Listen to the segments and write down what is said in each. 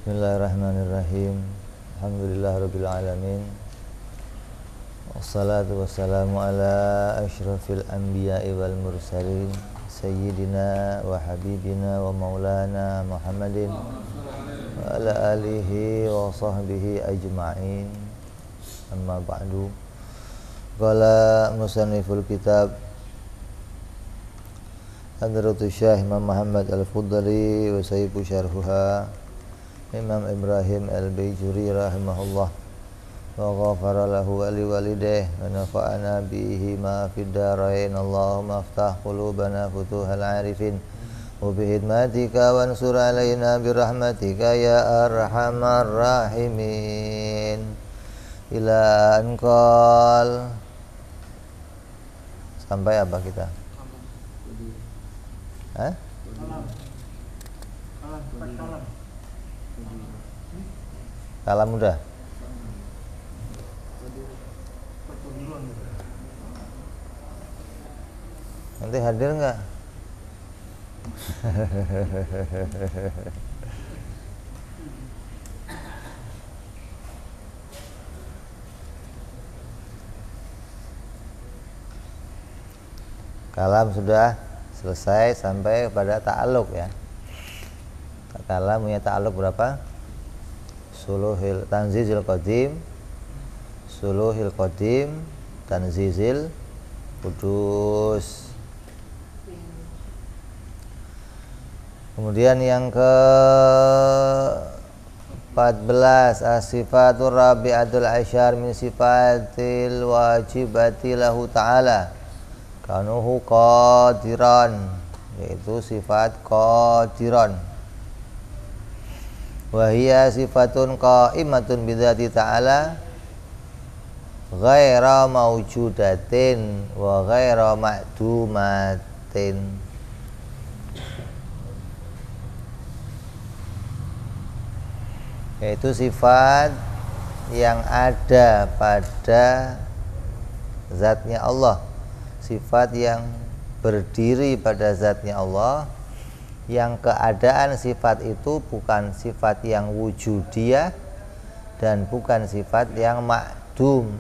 Bismillahirrahmanirrahim. Alhamdulillahirabbil alamin. Wassalatu wassalamu ala asyrafil anbiya'i wal mursalin sayyidina wa habibina wa maulana Muhammadin wa ala alihi wa sahbihi ajma'in. Amma ba'du. Qala musanniful kitab Hadratus Syekh Imam Muhammad Al-Fuddali wa sayyibu syarhuha Imam Ibrahim Al-Baijuri rahimahullah wa ghafara lahu wa liwalidayhi wa nafa'ana bihi ma fid darain. Allahumma aftah qulubana futuhal arifin wa bihidmatika wansur alaina birahmatika ya arhamar rahimin. Ila anqal sampai apa kita? Hah? Kalam udah. Nanti hadir nggak? Kalam sudah selesai sampai pada ta'alluq ya. Kalam punya ta'alluq berapa? Suluhil tanzizil qadim, suluhil qadim, tanzizil kudus. Kemudian yang ke 14 as-sifatur rabi'atul asyar min sifatil wajibati lahu ta'ala kanuhu qadiran, yaitu sifat qadiran. Wahia sifatun qa'imatun bidzati ta'ala ghaira mawjudatin wa ghaira ma'dumatin. Yaitu sifat yang ada pada zatnya Allah, sifat yang berdiri pada zatnya Allah, yang keadaan sifat itu bukan sifat yang wujudiyah dan bukan sifat yang ma'dum.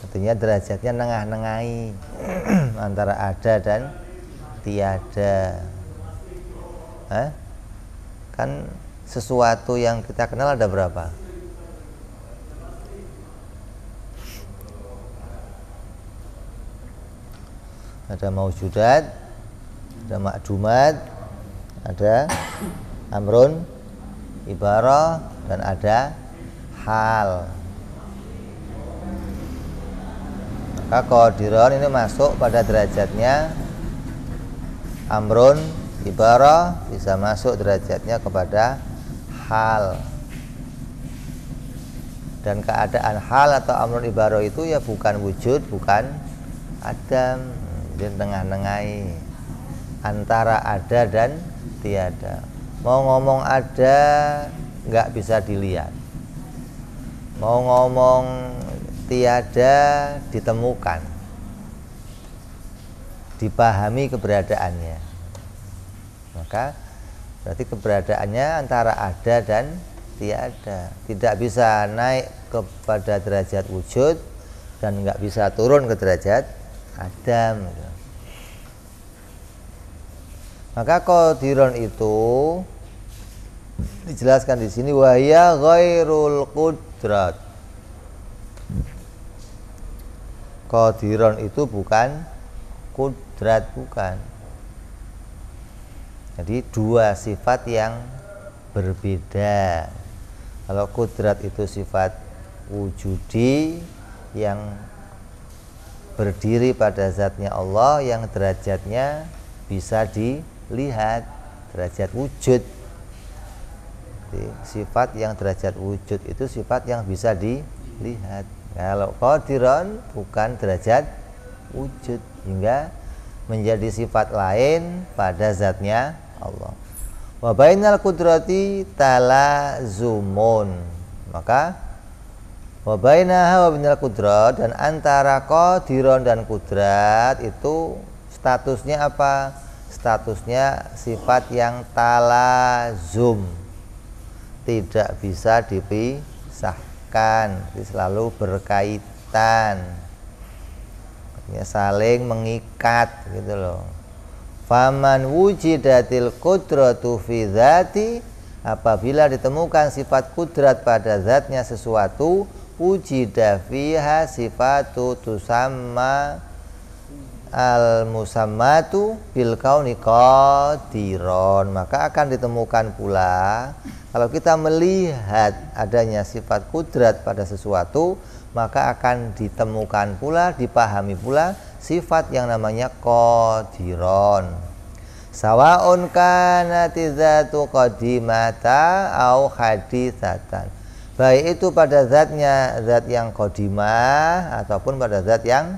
Artinya derajatnya nengah-nengahi antara ada dan tiada. Kan sesuatu yang kita kenal ada berapa? Ada maujudat, ada ma'dumat, ada amrun, ibarah, dan ada hal. Maka qadiran ini masuk pada derajatnya amrun, ibarah, bisa masuk derajatnya kepada hal. Dan keadaan hal atau amrun ibarah itu ya bukan wujud, bukan adam, jadi tengah-nengahi antara ada dan tiada. Mau ngomong ada nggak bisa dilihat, mau ngomong tiada ditemukan, dipahami keberadaannya. Maka berarti keberadaannya antara ada dan tiada, tidak bisa naik kepada derajat wujud dan nggak bisa turun ke derajat adam. Maka qadiran itu dijelaskan di sini wahya ghairul qudrat. Qadiran itu bukan kudrat, bukan. Jadi dua sifat yang berbeda. Kalau kudrat itu sifat wujudi yang berdiri pada zatnya Allah, yang derajatnya bisa dilihat, derajat wujud. Jadi, sifat yang derajat wujud itu sifat yang bisa dilihat. Kalau qadiran bukan derajat wujud, hingga menjadi sifat lain pada zatnya Allah. Wa bainal qudrati talazumun. Maka wa bainaha wa bainal qudrat, dan antara qadiran dan kudrat itu statusnya apa? statusnya sifat yang talazum, tidak bisa dipisahkan, selalu berkaitan, artinya saling mengikat gitu loh. Faman wujidatil qudratu fi dzati, apabila ditemukan sifat kudrat pada zatnya sesuatu, wujida fiha sifatu tusamma al musammatu bil kauni qadiron, maka akan ditemukan pula kalau kita melihat adanya sifat kudrat pada sesuatu, maka akan ditemukan pula, dipahami pula sifat yang namanya qadiron. Sawaun kanati dzatu qadimata au haditsatan, baik itu pada zatnya, zat yang qadimah ataupun pada zat yang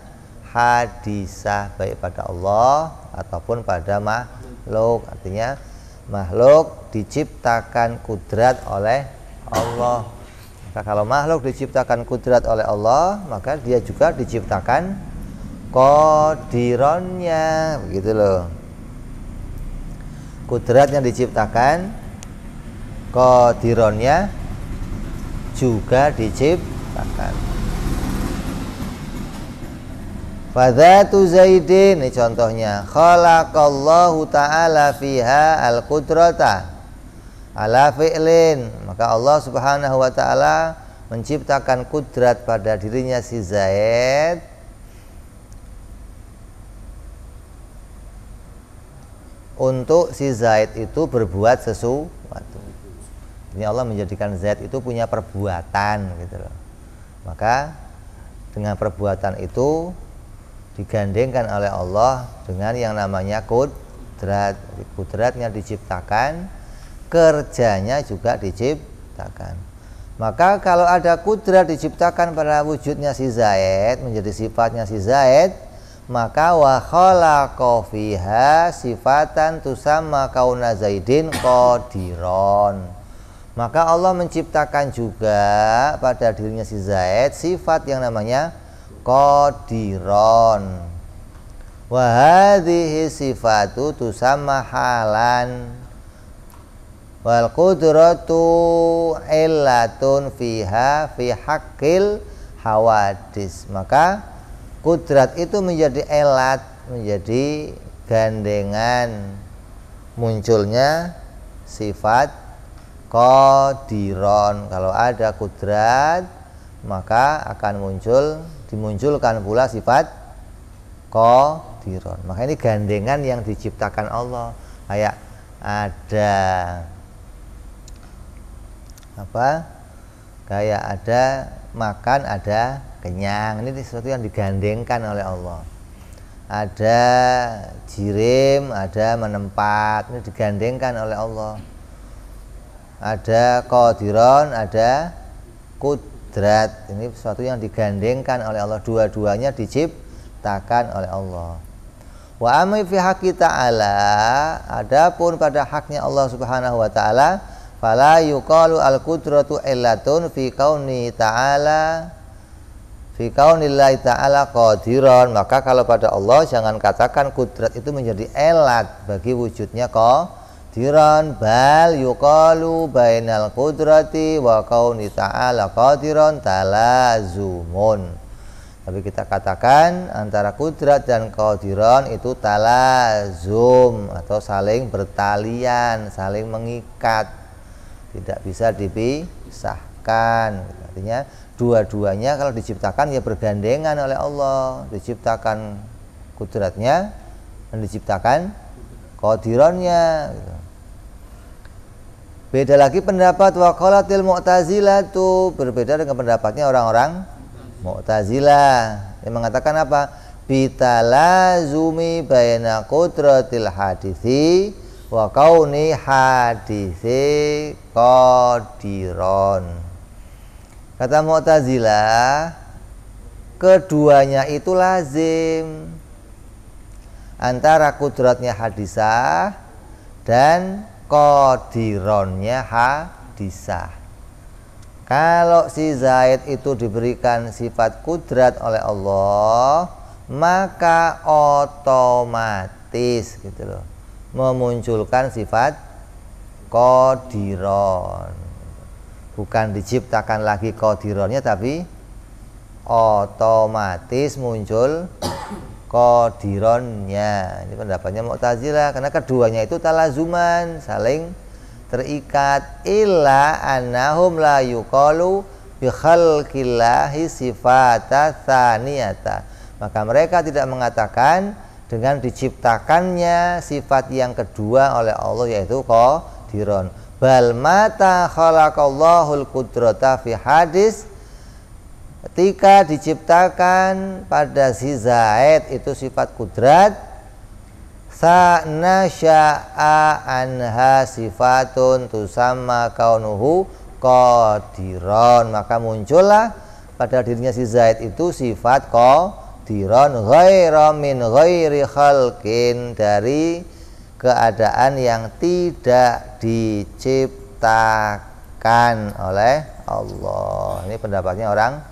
hadisah, baik pada Allah ataupun pada makhluk. Artinya makhluk diciptakan kudrat oleh Allah. Maka kalau makhluk diciptakan kudrat oleh Allah, maka dia juga diciptakan qadironnya, begitu loh. Kudratnya diciptakan, qadironnya juga diciptakan. Fadzatu Zaidin, ini contohnya, khalaqallahu ta'ala fiha al-qudrata ala fi'lin, maka Allah subhanahu wa ta'ala menciptakan kudrat pada dirinya si Zaid untuk si Zaid itu berbuat sesuatu. Ini Allah menjadikan Zaid itu punya perbuatan gitu loh. Maka dengan perbuatan itu digandengkan oleh Allah dengan yang namanya kudrat. Kudratnya diciptakan, kerjanya juga diciptakan. Maka kalau ada kudrat diciptakan pada wujudnya si Zaid, menjadi sifatnya si Zaid, maka wa khalaqa fiha sifatan tusamma kauna Zaidin qadiron, maka Allah menciptakan juga pada dirinya si Zaid sifat yang namanya qadiron. Wa hadhihi sifatu tusamma halan wal qudratu illatun fiha fi haqqil hawadis, maka kudrat itu menjadi elat, menjadi gandengan munculnya sifat qadiron. Kalau ada kudrat, maka akan dimunculkan pula sifat qadiron. Maka ini gandengan yang diciptakan Allah. Kayak ada apa? Kayak ada makan, ada kenyang. Ini sesuatu yang digandengkan oleh Allah. Ada jirim, ada menempat, ini digandengkan oleh Allah. Ada qadiron, ada kudrat, ini sesuatu yang digandengkan oleh Allah. Dua-duanya diciptakan oleh Allah. Wa amai fi haqqi ta'ala, adapun pada haknya Allah Subhanahu wa taala, fala yuqalu al-qudratu illatun fi kauni ta'ala fi kaunillahi ta'ala qadiron, maka kalau pada Allah jangan katakan kudrat itu menjadi elat bagi wujudnya qadiron, bal yuqalu bainal qudrati wa kauni ta'ala qadiron talazumun, tapi kita katakan antara kudrat dan qadiron itu talazum atau saling bertalian, saling mengikat, tidak bisa dipisahkan. Artinya dua-duanya kalau diciptakan ya bergandengan oleh Allah, diciptakan kudratnya dan diciptakan qadironnya gitu. Beda lagi pendapat waqalatil mu'tazilah, itu berbeda dengan pendapatnya orang-orang Mu'tazilah yang mengatakan apa? Bitalazumi baina qudratil hadithi wa kauni hadithi qadiron. Kata Mu'tazilah, keduanya itu lazim antara kudratnya hadisah dan qadironnya hadisah. Kalau si Zaid itu diberikan sifat kudrat oleh Allah, maka otomatis gitu loh, memunculkan sifat qadiron. Bukan diciptakan lagi qadironnya, tapi otomatis muncul qadironnya. Ini pendapatnya Mu'tazilah, karena keduanya itu talazuman, saling terikat. Illa annahum la yuqalu bi khalqillahi sifata tsaniyata. Maka mereka tidak mengatakan dengan diciptakannya sifat yang kedua oleh Allah, yaitu qadiron. Bal mata khalaqallahul qudrata fi hadis, ketika diciptakan pada si Zaid itu sifat kudrat, sanasya'a anha sifatun tusamma kaunuhu qadiron, maka muncullah pada dirinya si Zaid itu sifat qadiron ghaira min ghairi khalqin, dari keadaan yang tidak diciptakan oleh Allah. Ini pendapatnya orang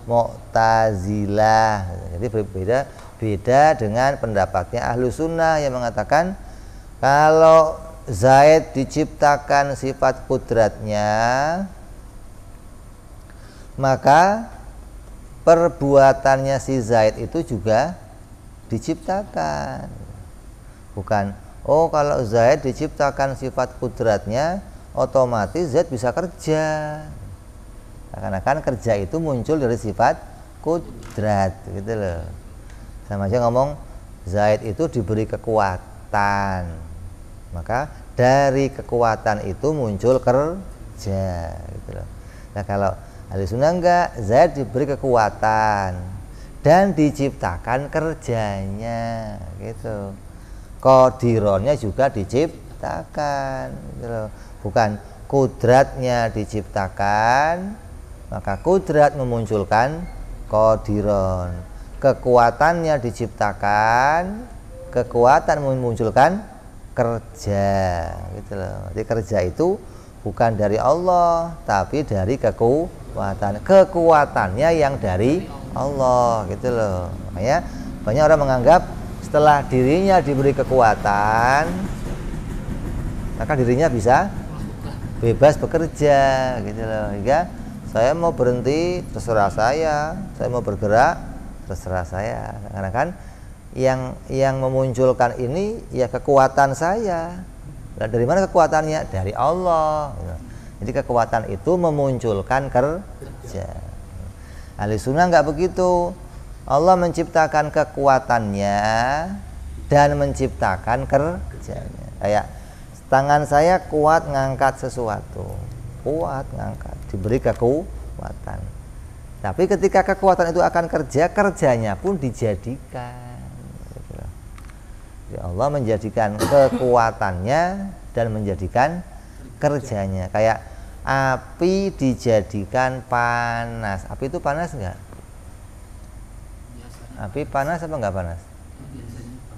Mu'tazilah. Jadi beda dengan pendapatnya Ahlu Sunnah yang mengatakan kalau Zaid diciptakan sifat kudratnya, maka perbuatannya si Zaid itu juga diciptakan. Bukan, oh kalau Zaid diciptakan sifat kudratnya, otomatis Zaid bisa kerja. Seakan-akan kerja itu muncul dari sifat kudrat, gitu loh. Sama aja ngomong Zaid itu diberi kekuatan, maka dari kekuatan itu muncul kerja, gitu loh. Nah kalau Ahli Sunnah enggak, Zaid diberi kekuatan dan diciptakan kerjanya, gitu. Qadironnya juga diciptakan, gitu loh. Bukan kudratnya diciptakan, maka kudrat memunculkan qadiron. Kekuatannya diciptakan, kekuatan memunculkan kerja, gitu loh. Jadi kerja itu bukan dari Allah, tapi dari kekuatan. Kekuatannya yang dari Allah, gitu loh. Makanya banyak orang menganggap setelah dirinya diberi kekuatan, maka dirinya bisa bebas bekerja, gitu loh. Hingga saya mau berhenti terserah saya mau bergerak terserah saya. Karena kan yang memunculkan ini ya kekuatan saya. Nah, dari mana kekuatannya? Dari Allah. Jadi kekuatan itu memunculkan kerja. Ahli Sunnah nggak begitu. Allah menciptakan kekuatannya dan menciptakan kerjanya. Kayak tangan saya kuat ngangkat sesuatu, kuat ngangkat, diberi kekuatan. Tapi ketika kekuatan itu akan kerja, kerjanya pun dijadikan. Jadi Allah menjadikan kekuatannya dan menjadikan kerjanya. Kayak api dijadikan panas. Api itu panas enggak? Api panas apa enggak panas?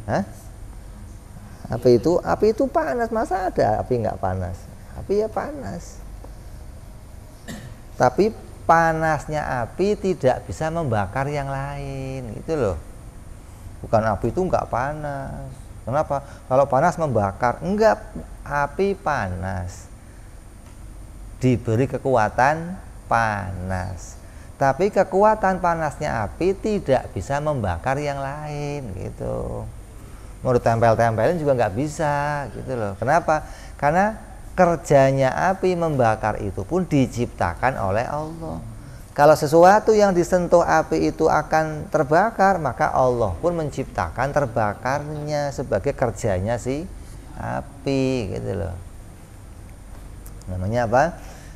Hah? Api itu panas, masa ada api enggak panas? Api ya panas. Tapi panasnya api tidak bisa membakar yang lain, gitu loh. Bukan api itu enggak panas. Kenapa? Kalau panas membakar. Enggak, api panas, diberi kekuatan panas. Tapi kekuatan panasnya api tidak bisa membakar yang lain, gitu. Mau ditempel-tempelin juga nggak bisa, gitu loh. Kenapa? Karena kerjanya api membakar itu pun diciptakan oleh Allah. Kalau sesuatu yang disentuh api itu akan terbakar, maka Allah pun menciptakan terbakarnya sebagai kerjanya si api, gitu loh. Namanya apa?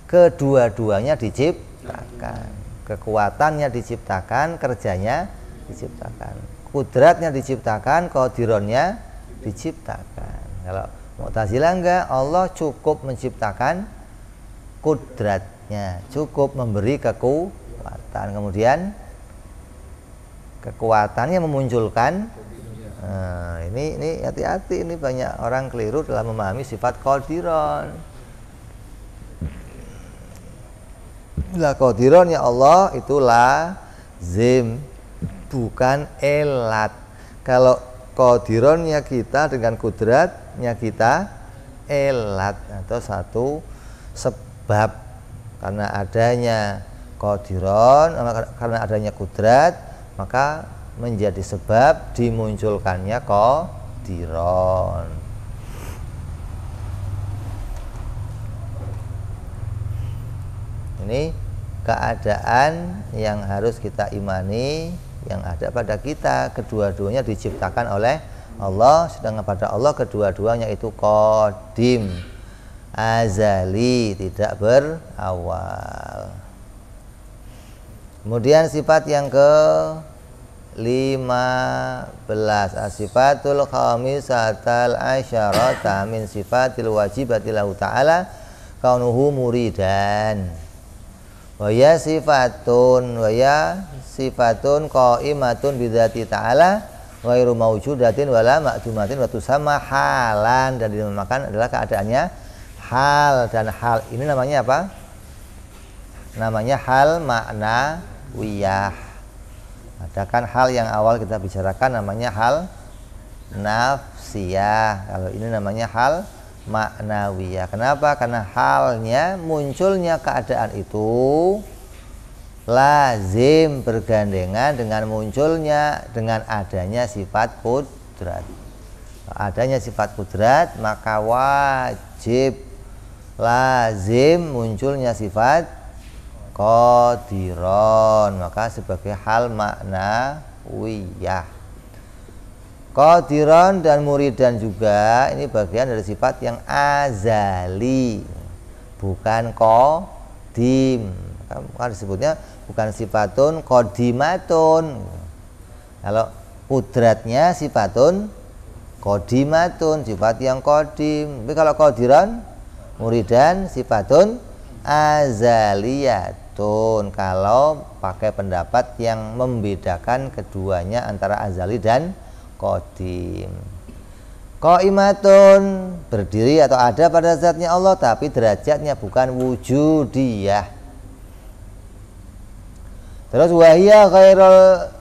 Kedua-duanya diciptakan. Kekuatannya diciptakan, kerjanya diciptakan. Kudratnya diciptakan, qadironnya diciptakan. Kalau Mu'tazilah enggak, Allah cukup menciptakan kudratnya, cukup memberi kekuatan, kemudian kekuatannya memunculkan. Ini hati-hati, ini banyak orang keliru dalam memahami sifat qadiron. Lah qadiron ya Allah itu lazim, bukan elat. Kalau qadironnya kita dengan kudratnya kita elat atau satu sebab. Karena adanya qadiron, karena adanya kudrat, maka menjadi sebab dimunculkannya qadiron. Ini keadaan yang harus kita imani yang ada pada kita. Kedua-duanya diciptakan oleh Allah, sedangkan pada Allah kedua-duanya itu qadim, azali, tidak berawal. Kemudian sifat yang ke-15, as-sifatul khamisatal asyarata min sifatil wajibati lahu ta'ala kaunuhu muridan. Waya sifatun qaimatun bidzati ta'ala ghairu mawjudatin wala ma'dumatin wa tusamma halan, dan dinamakan adalah keadaannya hal, dan hal ini namanya apa? Namanya hal maknawiyah. Ada kan hal yang awal kita bicarakan namanya hal nafsiyah. Kalau ini namanya hal maknawiyah. Kenapa? Karena halnya, munculnya keadaan itu lazim bergandengan dengan munculnya, dengan adanya sifat kudrat. Adanya sifat kudrat, maka wajib lazim munculnya sifat qadiron, maka sebagai hal maknawiyah. Qadiron dan muridan juga ini bagian dari sifat yang azali, bukan qadim. Kan disebutnya bukan sifatun qadimatun. Kalau kudratnya sifatun qadimatun, sifat yang qadim. Tapi kalau qadiron, muridan, sifatun azaliyatun. Kalau pakai pendapat yang membedakan keduanya antara azali dan qadim. Qaimatun, berdiri atau ada pada zatnya Allah, tapi derajatnya bukan wujudiyah. Terus wahiyya ghairul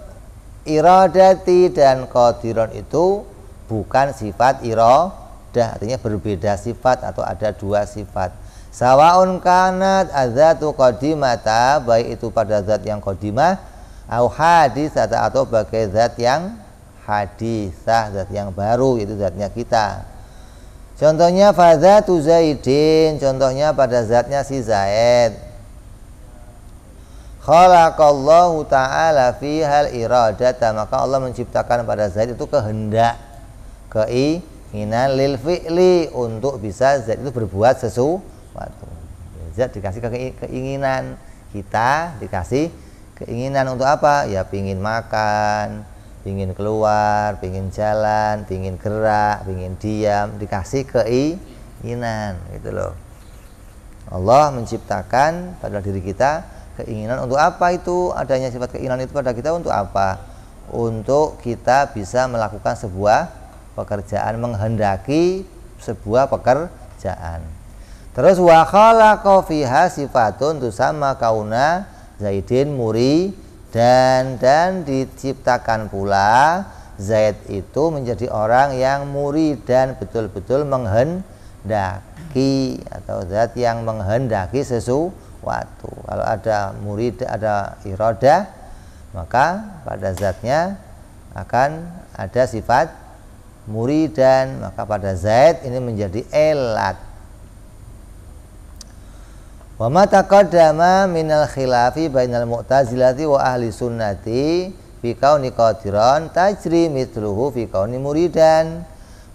iradati, dan qadiron itu bukan sifat iradah, artinya berbeda sifat atau ada dua sifat. Sawaun kanat adzatu qadimata, baik itu pada zat yang qadimah, au hadisata, atau bagai zat yang hadisah, zat yang baru, itu zatnya kita. Contohnya fadzatu Zaidin, contohnya pada zatnya si Zaid. Khalaqallahu ta'ala fihal iradata, maka Allah menciptakan pada Zaid itu kehendak, keinginan, lil fi'li, untuk bisa Zaid itu berbuat sesuatu. Zaid dikasih keinginan, kita dikasih keinginan untuk apa? Ya pingin makan, pingin keluar, pingin jalan, pingin gerak, pingin diam, dikasih keinginan, gitu loh. Allah menciptakan pada diri kita keinginan untuk apa itu? Adanya sifat keinginan itu pada kita untuk apa? Untuk kita bisa melakukan sebuah pekerjaan, menghendaki sebuah pekerjaan. Terus wa khalaqa fiha sifatun tusamma kauna Zaidin muri, dan diciptakan pula Zaid itu menjadi orang yang murid dan betul-betul menghendaki, atau zat yang menghendaki sesuatu. Kalau ada murid, ada iradah, maka pada zatnya akan ada sifat muridan, maka pada Zaid ini menjadi elat. Wa ma taqaddama minal khilafi bainal mu'tazilati wa ahli sunnati fi kauni qadiran tajri mithluhu fi kauni muridan.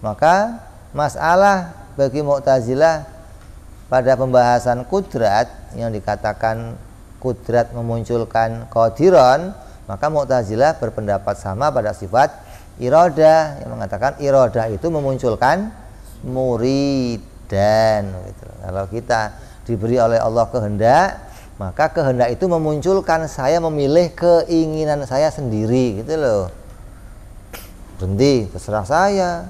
Maka masalah bagi Mu'tazilah pada pembahasan kudrat, yang dikatakan kudrat memunculkan qadiran, maka Mu'tazilah berpendapat sama pada sifat iradah, yang mengatakan iradah itu memunculkan muridan, gitu. Kalau kita diberi oleh Allah kehendak, maka kehendak itu memunculkan saya memilih keinginan saya sendiri, gitu loh. Berhenti terserah saya,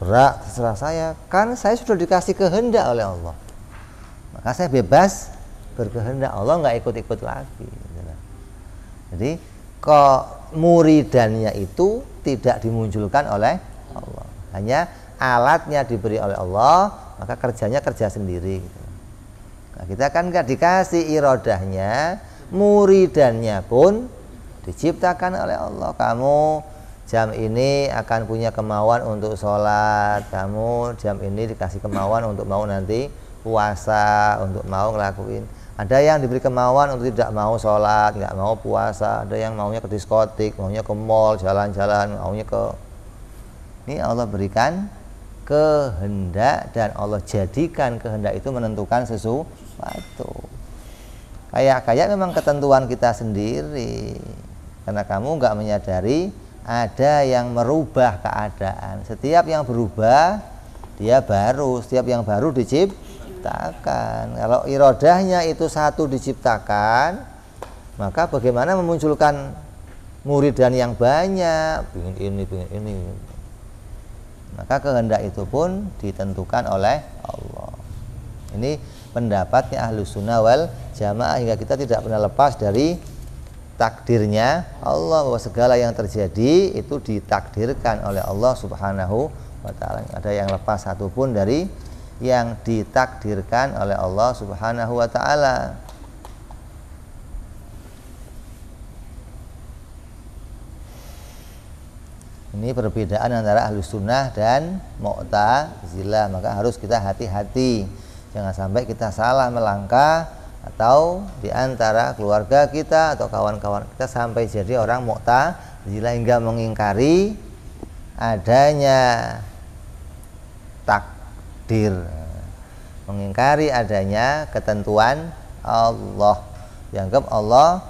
gerak terserah saya, kan saya sudah dikasih kehendak oleh Allah, maka saya bebas berkehendak. Allah nggak ikut-ikut lagi, gitu loh. Jadi kok muridannya itu tidak dimunculkan oleh Allah. Hanya alatnya diberi oleh Allah, maka kerjanya kerja sendiri gitu. Nah, kita kan nggak dikasih irodahnya, muridannya pun diciptakan oleh Allah. Kamu jam ini akan punya kemauan untuk sholat, kamu jam ini dikasih kemauan untuk mau nanti puasa, untuk mau ngelakuin. Ada yang diberi kemauan untuk tidak mau sholat, nggak mau puasa. Ada yang maunya ke diskotik, maunya ke mall, jalan-jalan, maunya ke. Ini Allah berikan kehendak dan Allah jadikan kehendak itu menentukan sesuatu. Kayak memang ketentuan kita sendiri. Karena kamu nggak menyadari ada yang merubah keadaan. Setiap yang berubah dia baru, setiap yang baru diciptakan. Kalau irodahnya itu satu diciptakan, maka bagaimana memunculkan muridan yang banyak, pingin ini. Maka kehendak itu pun ditentukan oleh Allah. Ini pendapatnya Ahlus Sunnah wal Jamaah, hingga kita tidak pernah lepas dari takdirnya Allah, bahwa segala yang terjadi itu ditakdirkan oleh Allah Subhanahu wa ta'ala. Ada yang lepas satupun dari yang ditakdirkan oleh Allah Subhanahu wa ta'ala. Ini perbedaan antara Ahlus Sunnah dan Mu'tazilah. Maka harus kita hati-hati, jangan sampai kita salah melangkah, atau di antara keluarga kita atau kawan-kawan kita sampai jadi orang Mu'tazilah hingga mengingkari adanya takdir, mengingkari adanya ketentuan Allah. Dianggap Allah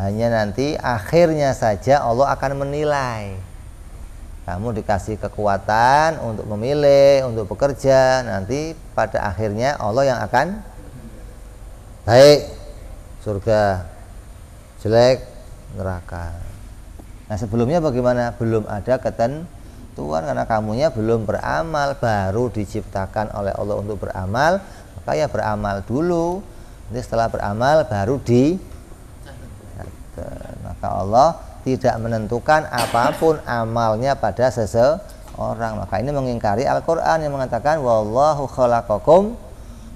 hanya nanti akhirnya saja Allah akan menilai. Kamu dikasih kekuatan untuk memilih, untuk bekerja, nanti pada akhirnya Allah yang akan baik surga, jelek neraka. Nah, sebelumnya bagaimana? Belum ada ketentuan, karena kamunya belum beramal, baru diciptakan oleh Allah untuk beramal, maka ya beramal dulu. Nanti setelah beramal baru maka Allah tidak menentukan apapun amalnya pada seseorang. Maka ini mengingkari Al-Qur'an yang mengatakan wallahu khalaqakum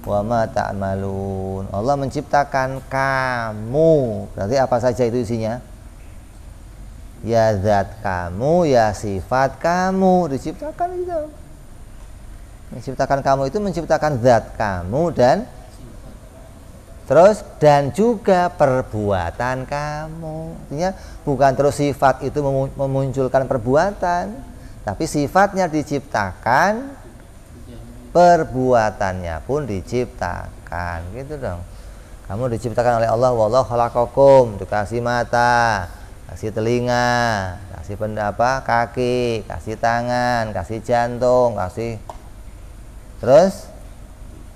wa ma ta'malun. Allah menciptakan kamu. Berarti apa saja itu isinya? Ya zat kamu, ya sifat kamu diciptakan itu. Menciptakan kamu itu menciptakan zat kamu dan terus dan juga perbuatan kamu. Artinya bukan terus sifat itu memunculkan perbuatan, tapi sifatnya diciptakan, perbuatannya pun diciptakan, gitu dong. Kamu diciptakan oleh Allah, wallahu khalaqakum, dikasih mata, kasih telinga, kasih kaki, kasih tangan, kasih jantung, kasih terus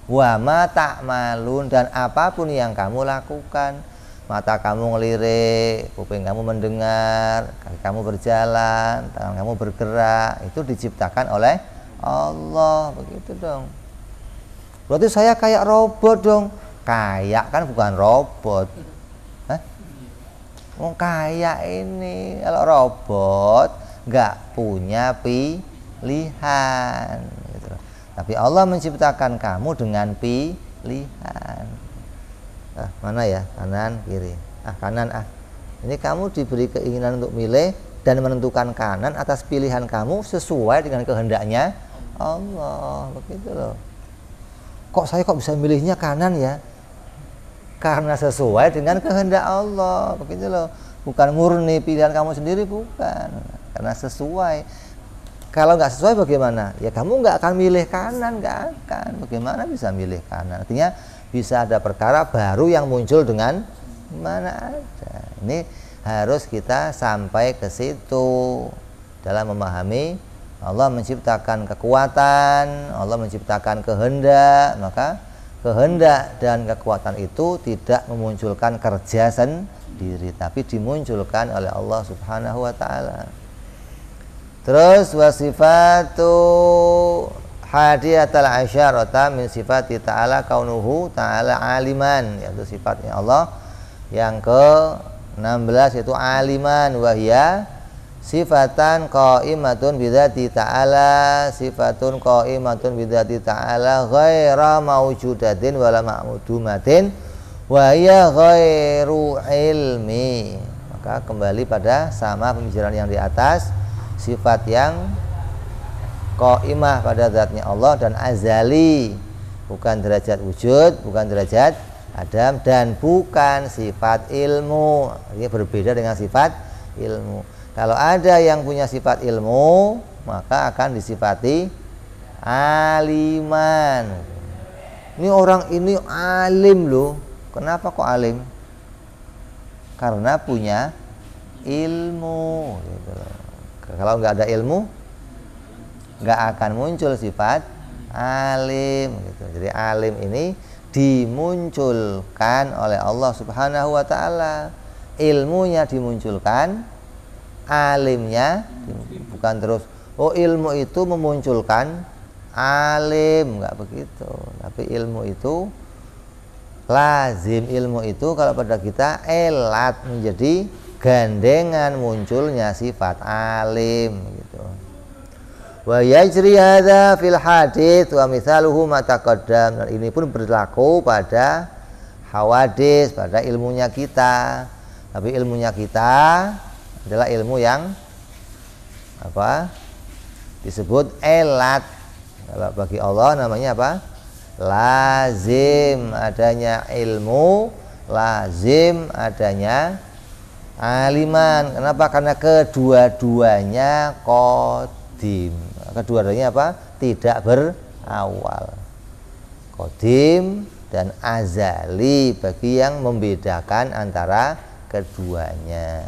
wa ma ta'malun, dan apapun yang kamu lakukan. Mata kamu ngelirik, kuping kamu mendengar, kaki kamu berjalan, tangan kamu bergerak, itu diciptakan oleh Allah, begitu dong. Berarti saya kayak robot dong. Kayak kan bukan robot. Hah? Oh, kayak ini kalau robot nggak punya pilihan. Gitu. Tapi Allah menciptakan kamu dengan pilihan. Mana ya? Kanan, kiri. Kanan. Ini kamu diberi keinginan untuk milih dan menentukan kanan atas pilihan kamu sesuai dengan kehendaknya Allah, begitu loh. Kok saya bisa milihnya kanan ya? Karena sesuai dengan kehendak Allah, begitu loh. Bukan murni pilihan kamu sendiri, bukan. Karena sesuai. Kalau nggak sesuai bagaimana? Ya kamu nggak akan milih kanan, nggak akan. Bagaimana bisa milih kanan? Artinya bisa ada perkara baru yang muncul dengan mana ada. Ini harus kita sampai ke situ dalam memahami Allah menciptakan kekuatan, Allah menciptakan kehendak, maka kehendak dan kekuatan itu tidak memunculkan kerja sendiri, tapi dimunculkan oleh Allah Subhanahu wa ta'ala. Terus wasifatu hadiyatal asyarata min sifati ta'ala kaunuhu ta'ala aliman, yaitu sifatnya Allah yang ke-16 yaitu aliman, wahya sifatan qaimatun bidzati ta'ala, sifatun qaimatun bidzati ta'ala ghaira maujudatin wala ma'mudumatin wa hiya ghairu ilmi. Maka kembali pada sama pembicaraan yang di atas, sifat yang qaimah pada zatnya Allah dan azali, bukan derajat wujud, bukan derajat adam, dan bukan sifat ilmu. Ini berbeda dengan sifat ilmu. Kalau ada yang punya sifat ilmu, maka akan disifati aliman. Ini orang ini alim loh. Kenapa kok alim? Karena punya ilmu gitu. Kalau nggak ada ilmu, nggak akan muncul sifat alim gitu. Jadi alim ini dimunculkan oleh Allah Subhanahu wa ta'ala. Ilmunya dimunculkan, alimnya bukan terus ilmu itu memunculkan alim, enggak begitu. Tapi ilmu itu lazim, ilmu itu kalau pada kita elat menjadi gandengan munculnya sifat alim gitu. Wa yajri hadza fil hadits wa mithaluhu ma taqaddam. Dan ini pun berlaku pada hawadis, pada ilmunya kita. Tapi ilmunya kita adalah ilmu yang apa? Disebut elat. Kalau bagi Allah namanya apa? Lazim adanya ilmu, lazim adanya aliman. Kenapa? Karena kedua-duanya qadim. Kedua-duanya apa? Tidak berawal. Qadim dan azali bagi yang membedakan antara keduanya.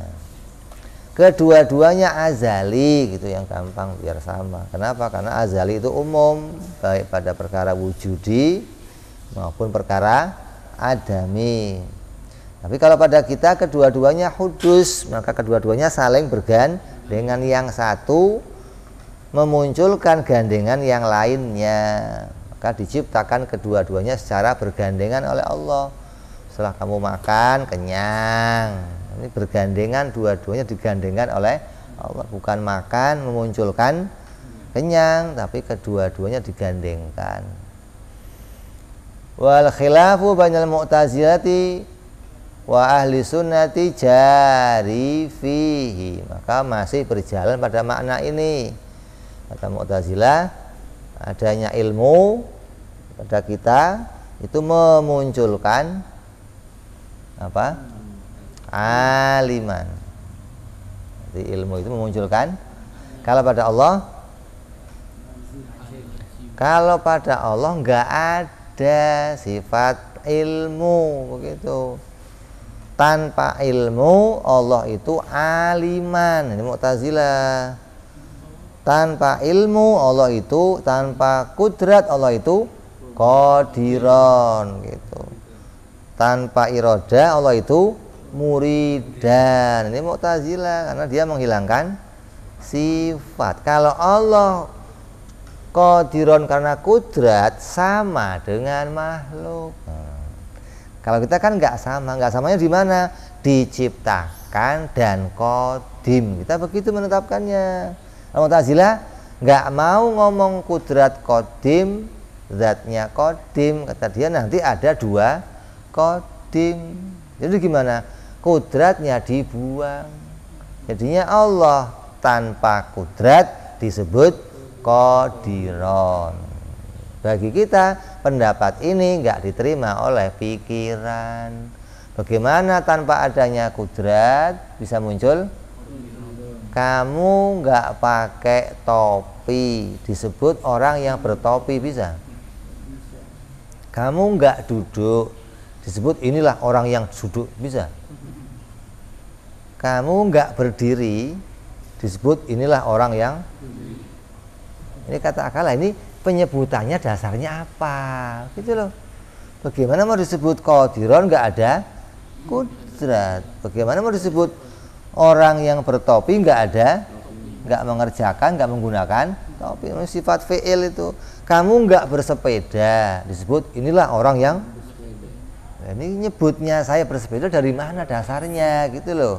Kedua-duanya azali gitu, yang gampang biar sama. Kenapa? Karena azali itu umum, baik pada perkara wujudi maupun perkara adami. Tapi kalau pada kita kedua-duanya hudus, maka kedua-duanya saling bergandengan, yang satu memunculkan gandengan yang lainnya. Maka diciptakan kedua-duanya secara bergandengan oleh Allah. Setelah kamu makan kenyang, ini bergandengan, dua-duanya digandengkan oleh Allah. Bukan makan memunculkan kenyang, tapi kedua-duanya digandengkan. Wal khilafu bainal mu'tazilati wa ahli sunnati jari fihi. Maka masih berjalan pada makna ini. Kata Mu'tazilah, adanya ilmu pada kita itu memunculkan apa? Aliman. Jadi ilmu itu memunculkan. Kalau pada Allah nggak ada sifat ilmu begitu. Tanpa ilmu Allah itu aliman. Ini Mu'tazilah. Tanpa ilmu Allah itu, tanpa kudrat Allah itu qadiron gitu. Tanpa iroda Allah itu muridan. Ini Mu'tazilah karena dia menghilangkan sifat. Kalau Allah qadiron karena kudrat, sama dengan makhluk. Kalau kita kan nggak sama. Nggak samanya di mana? Diciptakan dan qadim. Kita begitu menetapkannya. Mu'tazilah nggak mau ngomong kudrat qadim, zatnya qadim. Kata dia nanti ada dua qadim. Jadi gimana? Kudratnya dibuang. Jadinya Allah tanpa kudrat disebut qadiron. Bagi kita pendapat ini nggak diterima oleh pikiran. Bagaimana tanpa adanya kudrat bisa muncul? Kamu nggak pakai topi disebut orang yang bertopi bisa? Kamu nggak duduk disebut inilah orang yang duduk bisa? Kamu nggak berdiri disebut inilah orang yang. Ini kata akal, ini penyebutannya dasarnya apa? Gitu loh. Bagaimana mau disebut qadiron nggak ada kudrat? Bagaimana mau disebut orang yang bertopi nggak ada, nggak mengerjakan, nggak menggunakan topi? Sifat fi'il itu. Kamu nggak bersepeda disebut inilah orang yang. Nah, ini nyebutnya saya bersepeda dari mana dasarnya gitu loh.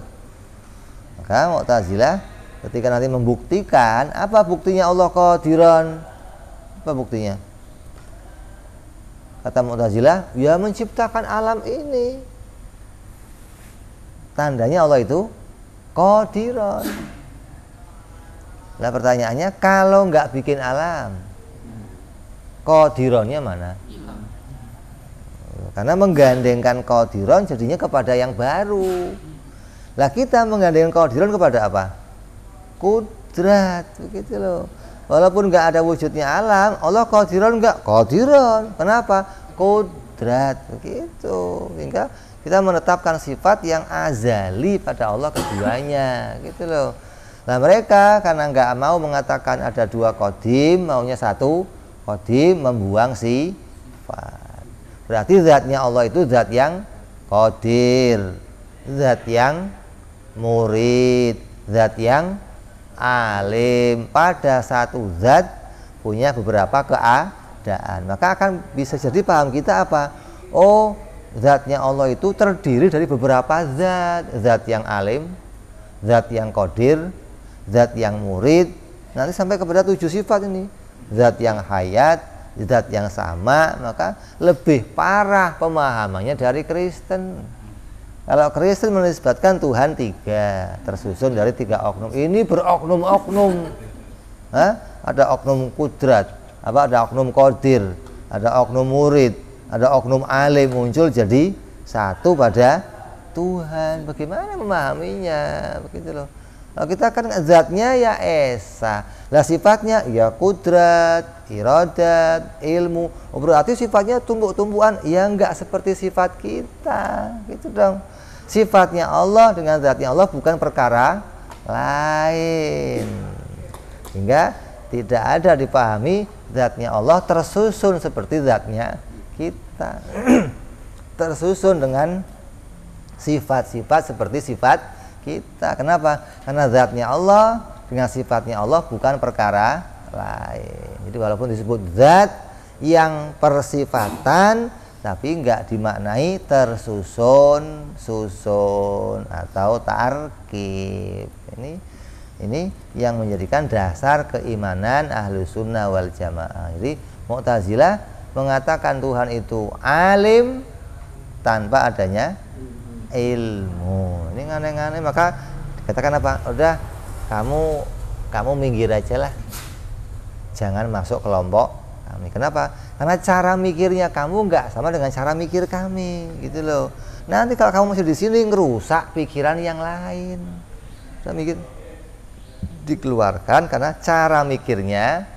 Maka Mu'tazilah Ketika nanti membuktikan, apa buktinya Allah qadiran? Apa buktinya? Kata Mu'tazilah, ya menciptakan alam ini. Tandanya Allah itu qadiran. Nah pertanyaannya, kalau nggak bikin alam, qadirannya mana? Karena menggandengkan qadiran jadinya kepada yang baru. Lah kita menggandengkan qadiran kepada apa? Kudrat, begitu loh. Walaupun nggak ada wujudnya alam, Allah qadiran nggak? Qadiran. Kenapa? Kudrat, begitu. Sehingga kita menetapkan sifat yang azali pada Allah keduanya, gitu loh. Nah mereka karena nggak mau mengatakan ada dua qadim, maunya satu qadim, membuang sifat. Berarti zatnya Allah itu zat yang qadir, zat yang murid, zat yang alim. Pada satu zat punya beberapa keadaan, maka akan bisa jadi paham kita apa? Oh, zatnya Allah itu terdiri dari beberapa zat. Zat yang alim, zat yang qadir, zat yang murid, nanti sampai kepada 7 sifat ini. Zat yang hayat, zat yang sama. Maka lebih parah pemahamannya dari Kristen. Kalau Kristen menisbatkan Tuhan 3, tersusun dari 3 oknum. Ini beroknum-oknum. Ada oknum kudrat, ada oknum qadir, ada oknum murid, ada oknum alim, muncul jadi satu pada Tuhan. Bagaimana memahaminya? Begitu loh. Kalau kita kan zatnya ya esa, lah sifatnya ya kudrat, iradat, ilmu. Berarti sifatnya tumbuk-tumbuhan, ya enggak seperti sifat kita, gitu dong. Sifatnya Allah dengan zatnya Allah bukan perkara lain, hingga tidak ada dipahami zatnya Allah tersusun seperti zatnya kita. Tersusun dengan sifat-sifat seperti sifat kita. Kenapa? Karena zatnya Allah dengan sifatnya Allah bukan perkara lain. Jadi walaupun disebut zat yang persifatan, tapi enggak dimaknai tersusun, susun atau tarkib. Ini yang menjadikan dasar keimanan Ahlus Sunnah wal Jamaah. Jadi Mu'tazilah mengatakan Tuhan itu alim tanpa adanya ilmu. Ini aneh-aneh. Maka dikatakan apa? Udah, kamu minggir aja lah, jangan masuk kelompok kami. Kenapa? Karena cara mikirnya kamu nggak sama dengan cara mikir kami, gitu loh. Nanti kalau kamu masih di sini ngerusak pikiran yang lain. Kita mikir dikeluarkan karena cara mikirnya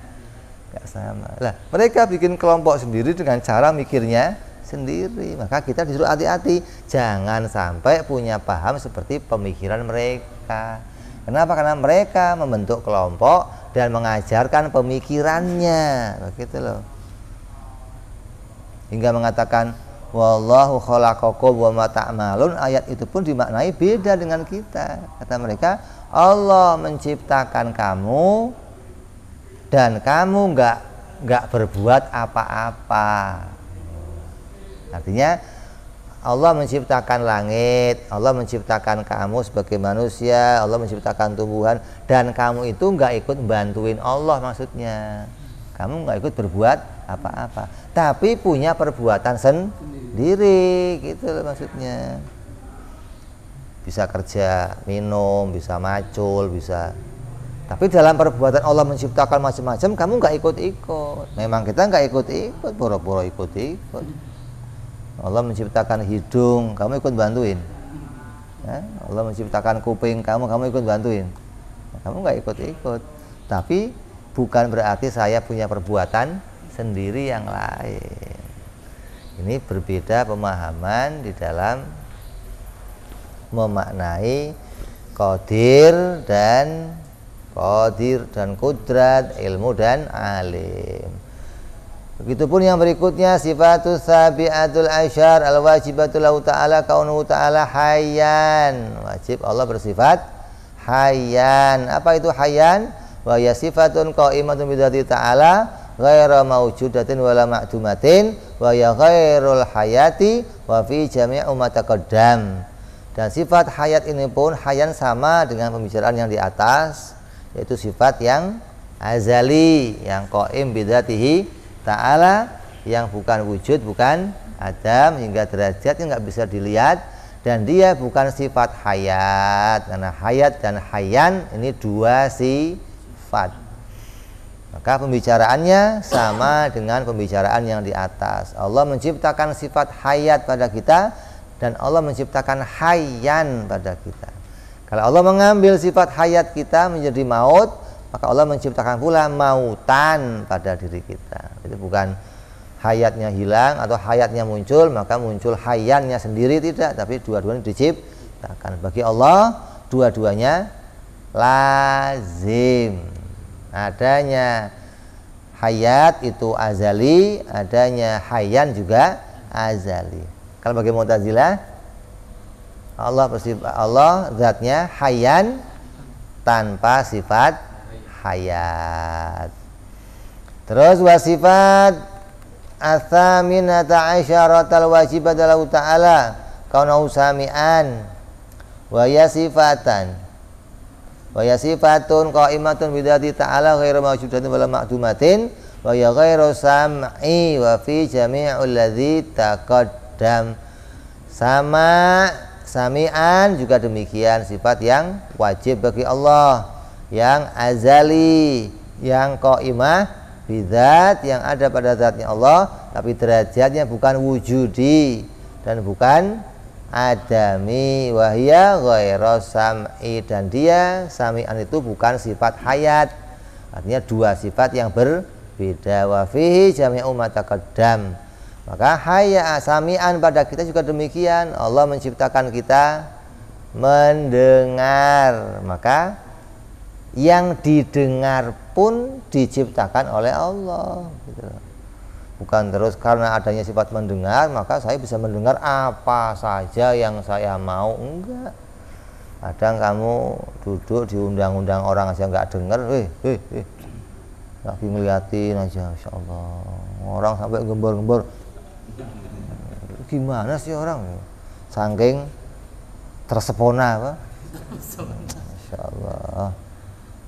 nggak sama. Lah, mereka bikin kelompok sendiri dengan cara mikirnya sendiri. Maka kita disuruh hati-hati, jangan sampai punya paham seperti pemikiran mereka. Kenapa? Karena mereka membentuk kelompok dan mengajarkan pemikirannya, begitu loh. Hingga mengatakan wallahu khalaqakum wa ma ta'malun, ayat itu pun dimaknai beda dengan kita. Kata mereka, Allah menciptakan kamu dan kamu nggak berbuat apa-apa. Artinya Allah menciptakan langit, Allah menciptakan kamu sebagai manusia, Allah menciptakan tumbuhan, dan kamu itu nggak ikut bantuin Allah. Maksudnya kamu nggak ikut berbuat apa-apa, tapi punya perbuatan sendiri, gitu loh maksudnya. Bisa kerja, minum, bisa macul, bisa. Tapi dalam perbuatan Allah menciptakan macam-macam, kamu nggak ikut-ikut. Memang kita nggak ikut-ikut, boro-boro ikut-ikut. Allah menciptakan hidung, kamu ikut bantuin. Ya? Allah menciptakan kuping, kamu ikut bantuin. Kamu nggak ikut-ikut. Tapi bukan berarti saya punya perbuatan sendiri yang lain. Ini berbeda pemahaman di dalam memaknai qadir dan kudrat, ilmu dan alim. Begitupun yang berikutnya, sifatus sabi'atul asyar al-wajibatul lahu ta'ala kaunuhu ta'ala hayyan. Wajib Allah bersifat hayyan. Apa itu hayyan? Wa ya sifatun qaimatun bidzati ta'ala ghaira maujudatin wala ma'dumatin wa ya ghairul hayati wa fi jami'u ma taqaddam. Dan sifat hayat ini pun hayan sama dengan pembicaraan yang di atas, yaitu sifat yang azali, yang qaim bidzatihi ta'ala, yang bukan wujud, bukan adam, hingga derajatnya nggak bisa dilihat, dan dia bukan sifat hayat, karena hayat dan hayan ini dua sifat. Maka pembicaraannya sama dengan pembicaraan yang di atas. Allah menciptakan sifat hayat pada kita, dan Allah menciptakan hayyan pada kita. Kalau Allah mengambil sifat hayat kita menjadi maut, maka Allah menciptakan pula mautan pada diri kita. Itu bukan hayatnya hilang atau hayatnya muncul, maka muncul hayyannya sendiri, tidak, tapi dua-duanya diciptakan. Bagi Allah dua-duanya lazim. Adanya hayat itu azali, adanya hayyan juga azali. Kalau bagi Mu'tazilah, Allah zatnya hayyan tanpa sifat hayat. Terus wasifat atsaminata asyaratal wajibat lahu ta'ala kaunahu sami'an wa yasifatan wa yasifatun qaimatun bidzati ta'ala ghairu mawjudatin wala ma'dumatin wa ya ghairu sam'i wa fi jami'ul ladzi taqaddam. Sama sami'an juga demikian, sifat yang wajib bagi Allah, yang azali, yang qaimah bidzat, yang ada pada zatnya Allah, tapi derajatnya bukan wujudi dan bukan adami. Wahya ghairu sam'i, dan dia sami'an itu bukan sifat hayat, artinya dua sifat yang berbeda. Wa fihi jami'u ma taqaddam. Maka hayya sami'an pada kita juga demikian. Allah menciptakan kita mendengar, maka yang didengar pun diciptakan oleh Allah, gitu. Bukan terus karena adanya sifat mendengar maka saya bisa mendengar apa saja yang saya mau. Enggak. Kadang kamu duduk diundang-undang orang aja nggak dengar, lagi ngeliatin aja, Masya Allah, orang sampai gembor-gembor. Gimana sih orang, saking tersepona apa? Masya Allah,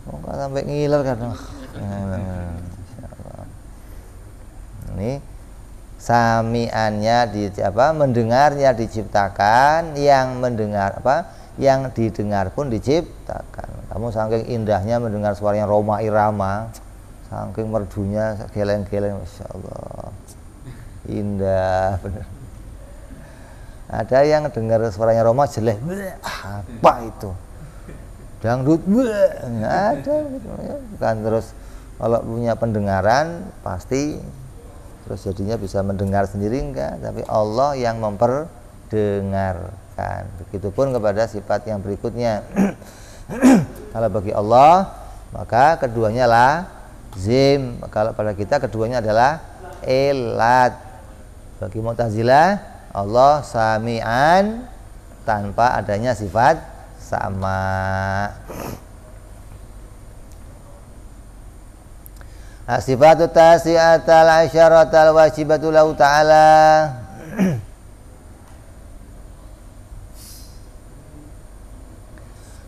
nggak sampai ngiler kadang. Masya Allah. Ini sami'annya mendengarnya diciptakan, yang mendengar yang didengar pun diciptakan. Kamu saking indahnya mendengar suaranya Roma Irama, saking merdunya geleng-geleng, Masya Allah, indah benar. Ada yang dengar suaranya Roma jelek, apa itu? Dangdut, nggak ada gitu, ya. Bukan terus kalau punya pendengaran pasti terus jadinya bisa mendengar sendiri, enggak, tapi Allah yang memperdengarkan. Begitupun kepada sifat yang berikutnya. Kalau bagi Allah maka keduanya lazim, kalau pada kita keduanya adalah ilat. Bagi Mu'tazilah Allah sami'an tanpa adanya sifat sama. Sifatu tasi'atal asyaratal wajibatu lahu ta'ala.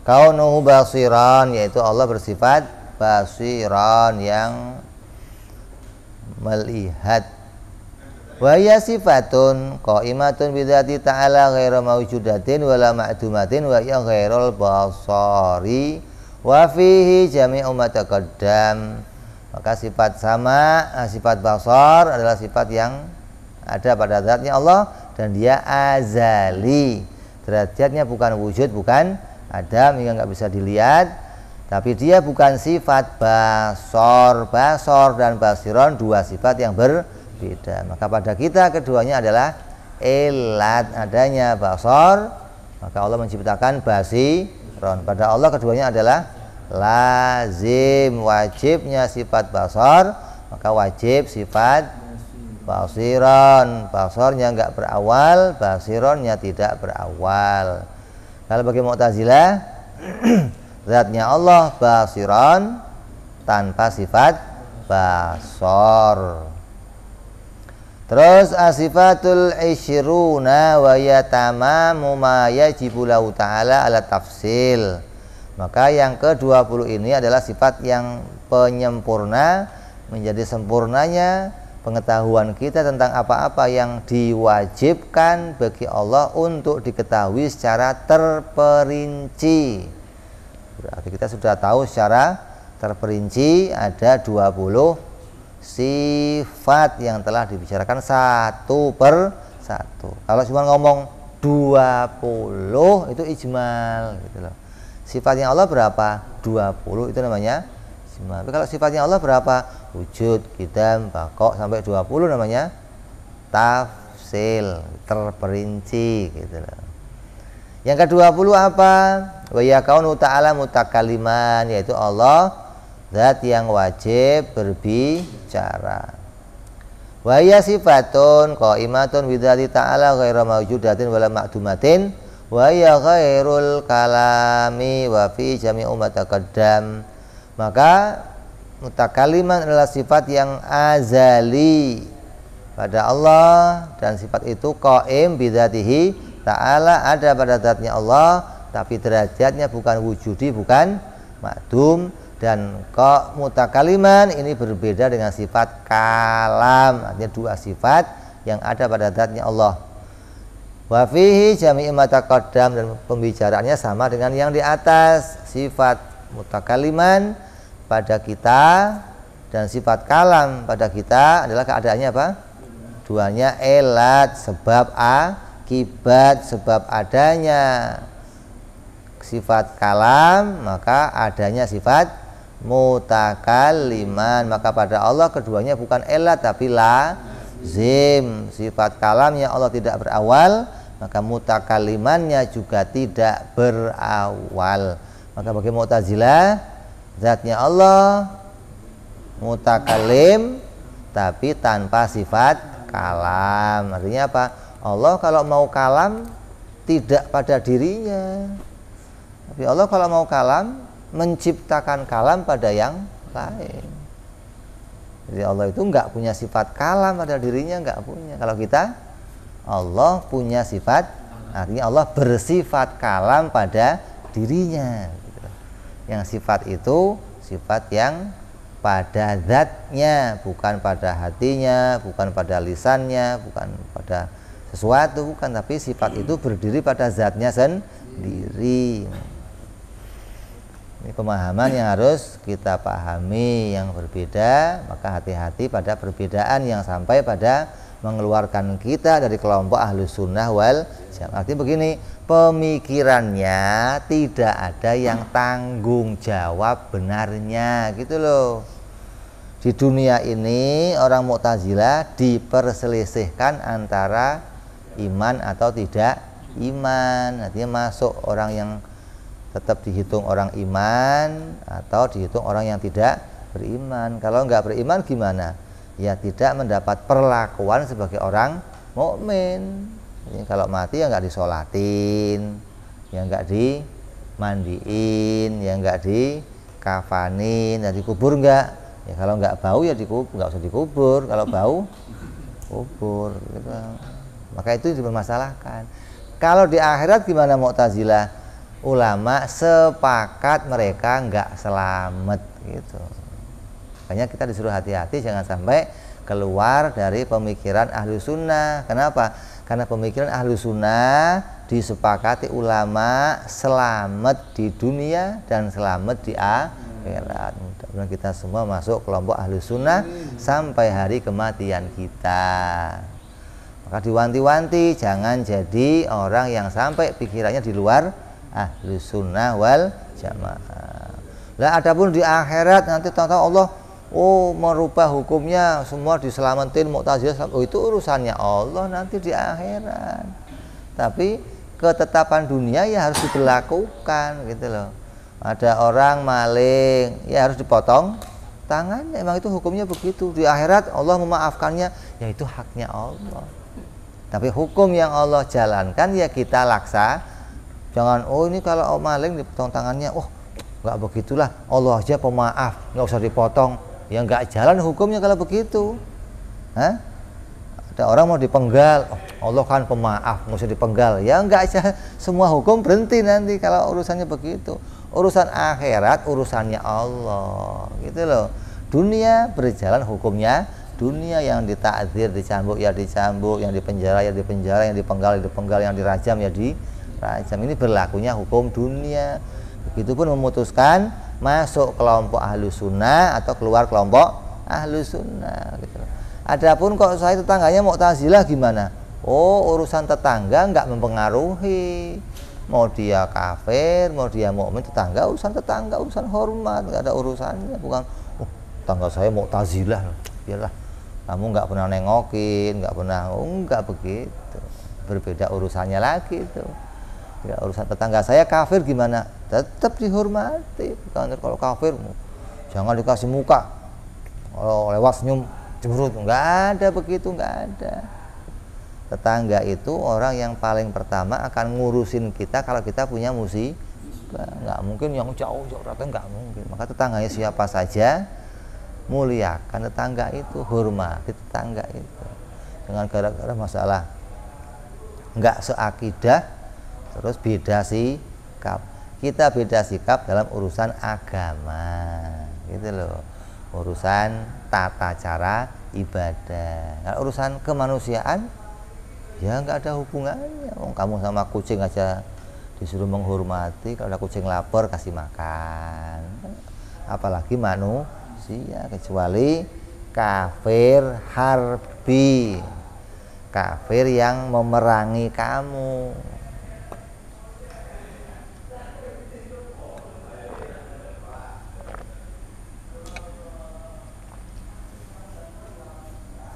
Kaunuhu basiran, yaitu Allah bersifat basiran, yang melihat. Wa ya sifatun qaimatun bidzati ta'ala ghairu mawjudatin wala ma'dumatin wa ya ghairul basari wa fihi jami'u ma taqaddam. Maka sifat sama, sifat basar adalah sifat yang ada pada zatnya Allah, dan dia azali. Derajatnya bukan wujud, bukan adam, hingga nggak bisa dilihat. Tapi dia bukan sifat basar. Basar dan basiron dua sifat yang berbeda. Maka pada kita keduanya adalah ilat, adanya basar, maka Allah menciptakan basiron. Pada Allah keduanya adalah lazim, wajibnya sifat basar, maka wajib sifat basiron. Basarnya enggak berawal, basironnya tidak berawal. Kalau bagi Mu'tazilah zatnya Allah basiron tanpa sifat basar. Terus asifatul isyruna wa yatamamu ma yajibu lahu ta'ala ala tafsil. Maka yang ke-20 ini adalah sifat yang penyempurna, menjadi sempurnanya pengetahuan kita tentang apa-apa yang diwajibkan bagi Allah untuk diketahui secara terperinci. Berarti kita sudah tahu secara terperinci ada 20 sifat yang telah dibicarakan satu per satu. Kalau cuma ngomong 20 itu ijmal gitu loh. Sifatnya Allah berapa? 20 itu namanya ijmal. Tapi kalau sifatnya Allah berapa? Wujud, qidam, baqa sampai 20 namanya tafsil, terperinci gitu loh. Yang ke-20 apa? Wa yakaunu ta'ala mutakaliman, yaitu Allah zat yang wajib berbicara. Wa ya sifatun qaimatun bi dzati ta'ala ghairu mawjudatin wala ma'dumatin wa ya ghairul kalami wa fi jami'u ma taqaddam. Maka mutakaliman adalah sifat yang azali pada Allah, dan sifat itu qaim bi dzatihi ta'ala, ada pada zatnya Allah, tapi derajatnya bukan wujudi, bukan ma'dum. Dan kok mutakaliman ini berbeda dengan sifat kalam, artinya dua sifat yang ada pada zatnya Allah. Wa fihi jami'u ma taqaddam, dan pembicaraannya sama dengan yang di atas. Sifat mutakaliman pada kita dan sifat kalam pada kita adalah keadaannya apa? Duanya elat, sebab akibat, sebab adanya sifat kalam maka adanya sifat mutakaliman. Maka pada Allah keduanya bukan elat tapi lazim. Sifat kalamnya Allah tidak berawal, maka mutakalimannya juga tidak berawal. Maka bagi Mu'tazilah, zatnya Allah mutakalim tapi tanpa sifat kalam. Artinya apa? Allah kalau mau kalam tidak pada dirinya, tapi Allah kalau mau kalam menciptakan kalam pada yang lain. Jadi Allah itu enggak punya sifat kalam pada dirinya, enggak punya. Kalau kita, Allah punya sifat, artinya Allah bersifat kalam pada dirinya. Yang sifat itu sifat yang pada zatnya, bukan pada hatinya, bukan pada lisannya, bukan pada sesuatu, bukan, tapi sifat itu berdiri pada zatnya sendiri. Ini pemahaman yang harus kita pahami, yang berbeda. Maka hati-hati pada perbedaan yang sampai pada mengeluarkan kita dari kelompok Ahlus Sunnah wal Jamaah. Artinya begini, pemikirannya tidak ada yang tanggung jawab benarnya gitu loh. Di dunia ini orang Mu'tazilah diperselisihkan antara iman atau tidak iman. Artinya masuk orang yang tetap dihitung orang iman atau dihitung orang yang tidak beriman. Kalau nggak beriman gimana? Ya tidak mendapat perlakuan sebagai orang mukmin. Kalau mati ya nggak disolatin, ya nggak dimandiin, ya nggak dikafanin, ya dikubur nggak? Ya kalau nggak bau ya dikubur, nggak usah dikubur. Kalau bau, kubur. Gitu. Maka itu dipermasalahkan. Kalau di akhirat gimana Mu'tazilah? Ulama sepakat mereka nggak selamat gitu. Makanya kita disuruh hati-hati jangan sampai keluar dari pemikiran Ahlu Sunnah. Kenapa? Karena pemikiran Ahlu Sunnah disepakati ulama selamat di dunia dan selamat di akhirat. Mudah-mudahan kita semua masuk kelompok Ahlu Sunnah sampai hari kematian kita. Maka diwanti-wanti jangan jadi orang yang sampai pikirannya di luar Ahlus Sunnah wal Jamaah. Lah adapun di akhirat nanti tahu-tahu Allah merubah hukumnya, semua diselamatin Mu'tazilah. Itu urusannya Allah nanti di akhirat. Tapi ketetapan dunia ya harus diberlakukan gitu loh. Ada orang maling ya harus dipotong tangannya. Emang itu hukumnya begitu. Di akhirat Allah memaafkannya, ya itu haknya Allah. Tapi hukum yang Allah jalankan ya kita laksa. Jangan ini kalau maling dipotong tangannya, nggak begitulah, Allah aja pemaaf, nggak usah dipotong. Ya nggak jalan hukumnya kalau begitu. Ada orang mau dipenggal, oh, Allah kan pemaaf, nggak usah dipenggal. Ya enggak aja, semua hukum berhenti nanti kalau urusannya begitu. Urusan akhirat urusannya Allah, gitu loh. Dunia berjalan hukumnya dunia, yang ditakdir dicambuk ya dicambuk, yang dipenjara ya dipenjara, yang dipenggal ya dipenggal, yang dirajam ya dirajam. Ini berlakunya hukum dunia. Begitupun memutuskan masuk kelompok ahlu sunnah atau keluar kelompok ahlu sunnah, gitu loh. Adapun kok saya tetangganya Mu'tazilah gimana? Oh, urusan tetangga nggak mempengaruhi. Mau dia kafir, mau dia mukmin, tetangga, urusan hormat, nggak ada urusannya. Bukan, oh, tetangga saya Mu'tazilah, biarlah. Kamu nggak pernah nengokin, nggak pernah, nggak begitu. Berbeda urusannya lagi itu. Ya, urusan tetangga saya kafir gimana? Tetap dihormati. Bukan kalau kafir, jangan dikasih muka. Kalau lewat senyum cemberut, nggak ada begitu, nggak ada. Tetangga itu orang yang paling pertama akan ngurusin kita kalau kita punya musibah. Nggak mungkin yang jauh-jauh datang, nggak mungkin. Maka tetangganya siapa saja, muliakan tetangga itu, hormati tetangga itu. Dengan gara-gara masalah nggak seakidah, terus beda sikap. Kita beda sikap dalam urusan agama, gitu loh. Urusan tata cara ibadah. Nah, urusan kemanusiaan ya nggak ada hubungannya. Kamu sama kucing aja disuruh menghormati, kalau ada kucing lapar kasih makan, apalagi manusia. Kecuali kafir harbi, kafir yang memerangi kamu.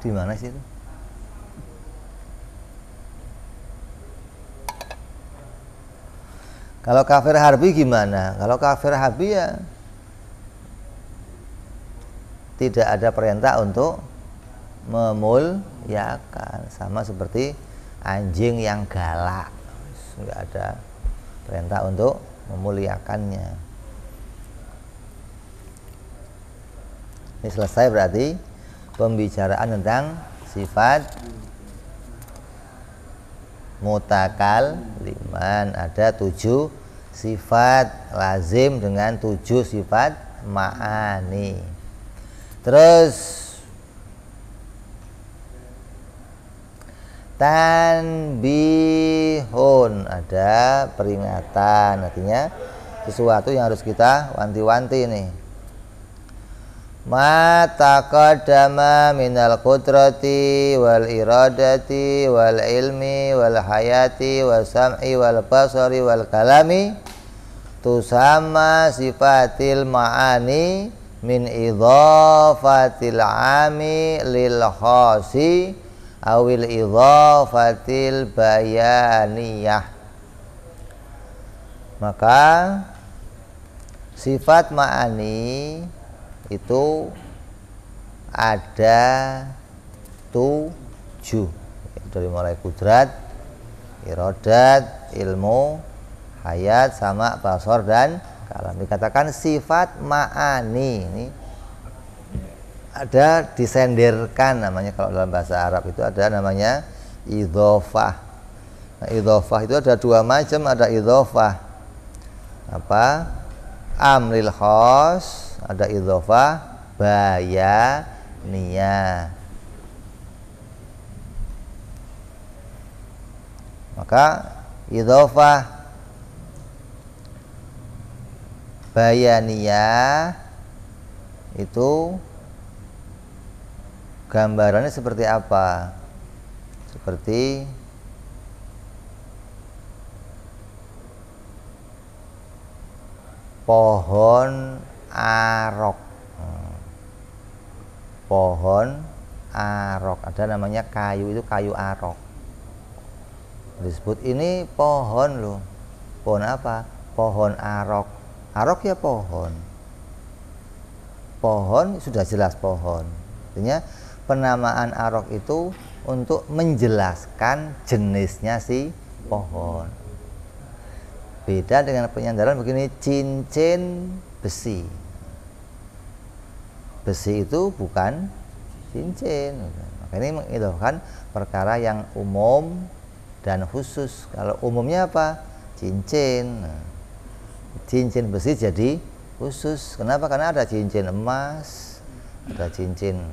Di mana sih itu? Kalau kafir harbi gimana? Kalau kafir harbi ya tidak ada perintah untuk memulyakan, sama seperti anjing yang galak, nggak ada perintah untuk memuliakannya. Ini selesai berarti pembicaraan tentang sifat mutakalliman. Ada 7 sifat lazim dengan 7 sifat ma'ani. Terus tanbihun, ada peringatan, artinya sesuatu yang harus kita wanti-wanti nih. Ma taqaddama minal qudrati wal iradati wal ilmi wal hayati wal sam'i wal basari wal kalami tusamma sifatil ma'ani min idhafatil ami lil khasi awil idhafatil bayaniyah. Maka sifat ma'ani itu ada 7, dari mulai kudrat, iradat, ilmu, hayat, sama, basar, dan kalam. Dikatakan sifat ma'ani ini ada disenderkan, namanya kalau dalam bahasa Arab itu ada namanya idhofah. Nah, idhofah itu ada 2 macam, ada idhofah apa? Amril khos, ada idhofah bayaniyah. Maka idhofah bayaniyah itu gambarannya seperti apa? Seperti pohon arok. Pohon arok, ada namanya kayu, itu kayu arok. Disebut ini pohon loh. Pohon apa? Pohon arok. Arok ya pohon. Pohon sudah jelas pohon. Artinya penamaan arok itu untuk menjelaskan jenisnya si pohon. Beda dengan penyandaran begini, cincin besi. Besi itu bukan cincin. Maka ini mengidhofahkan perkara yang umum dan khusus. Kalau umumnya apa? Cincin. Cincin besi jadi khusus. Kenapa? Karena ada cincin emas, ada cincin.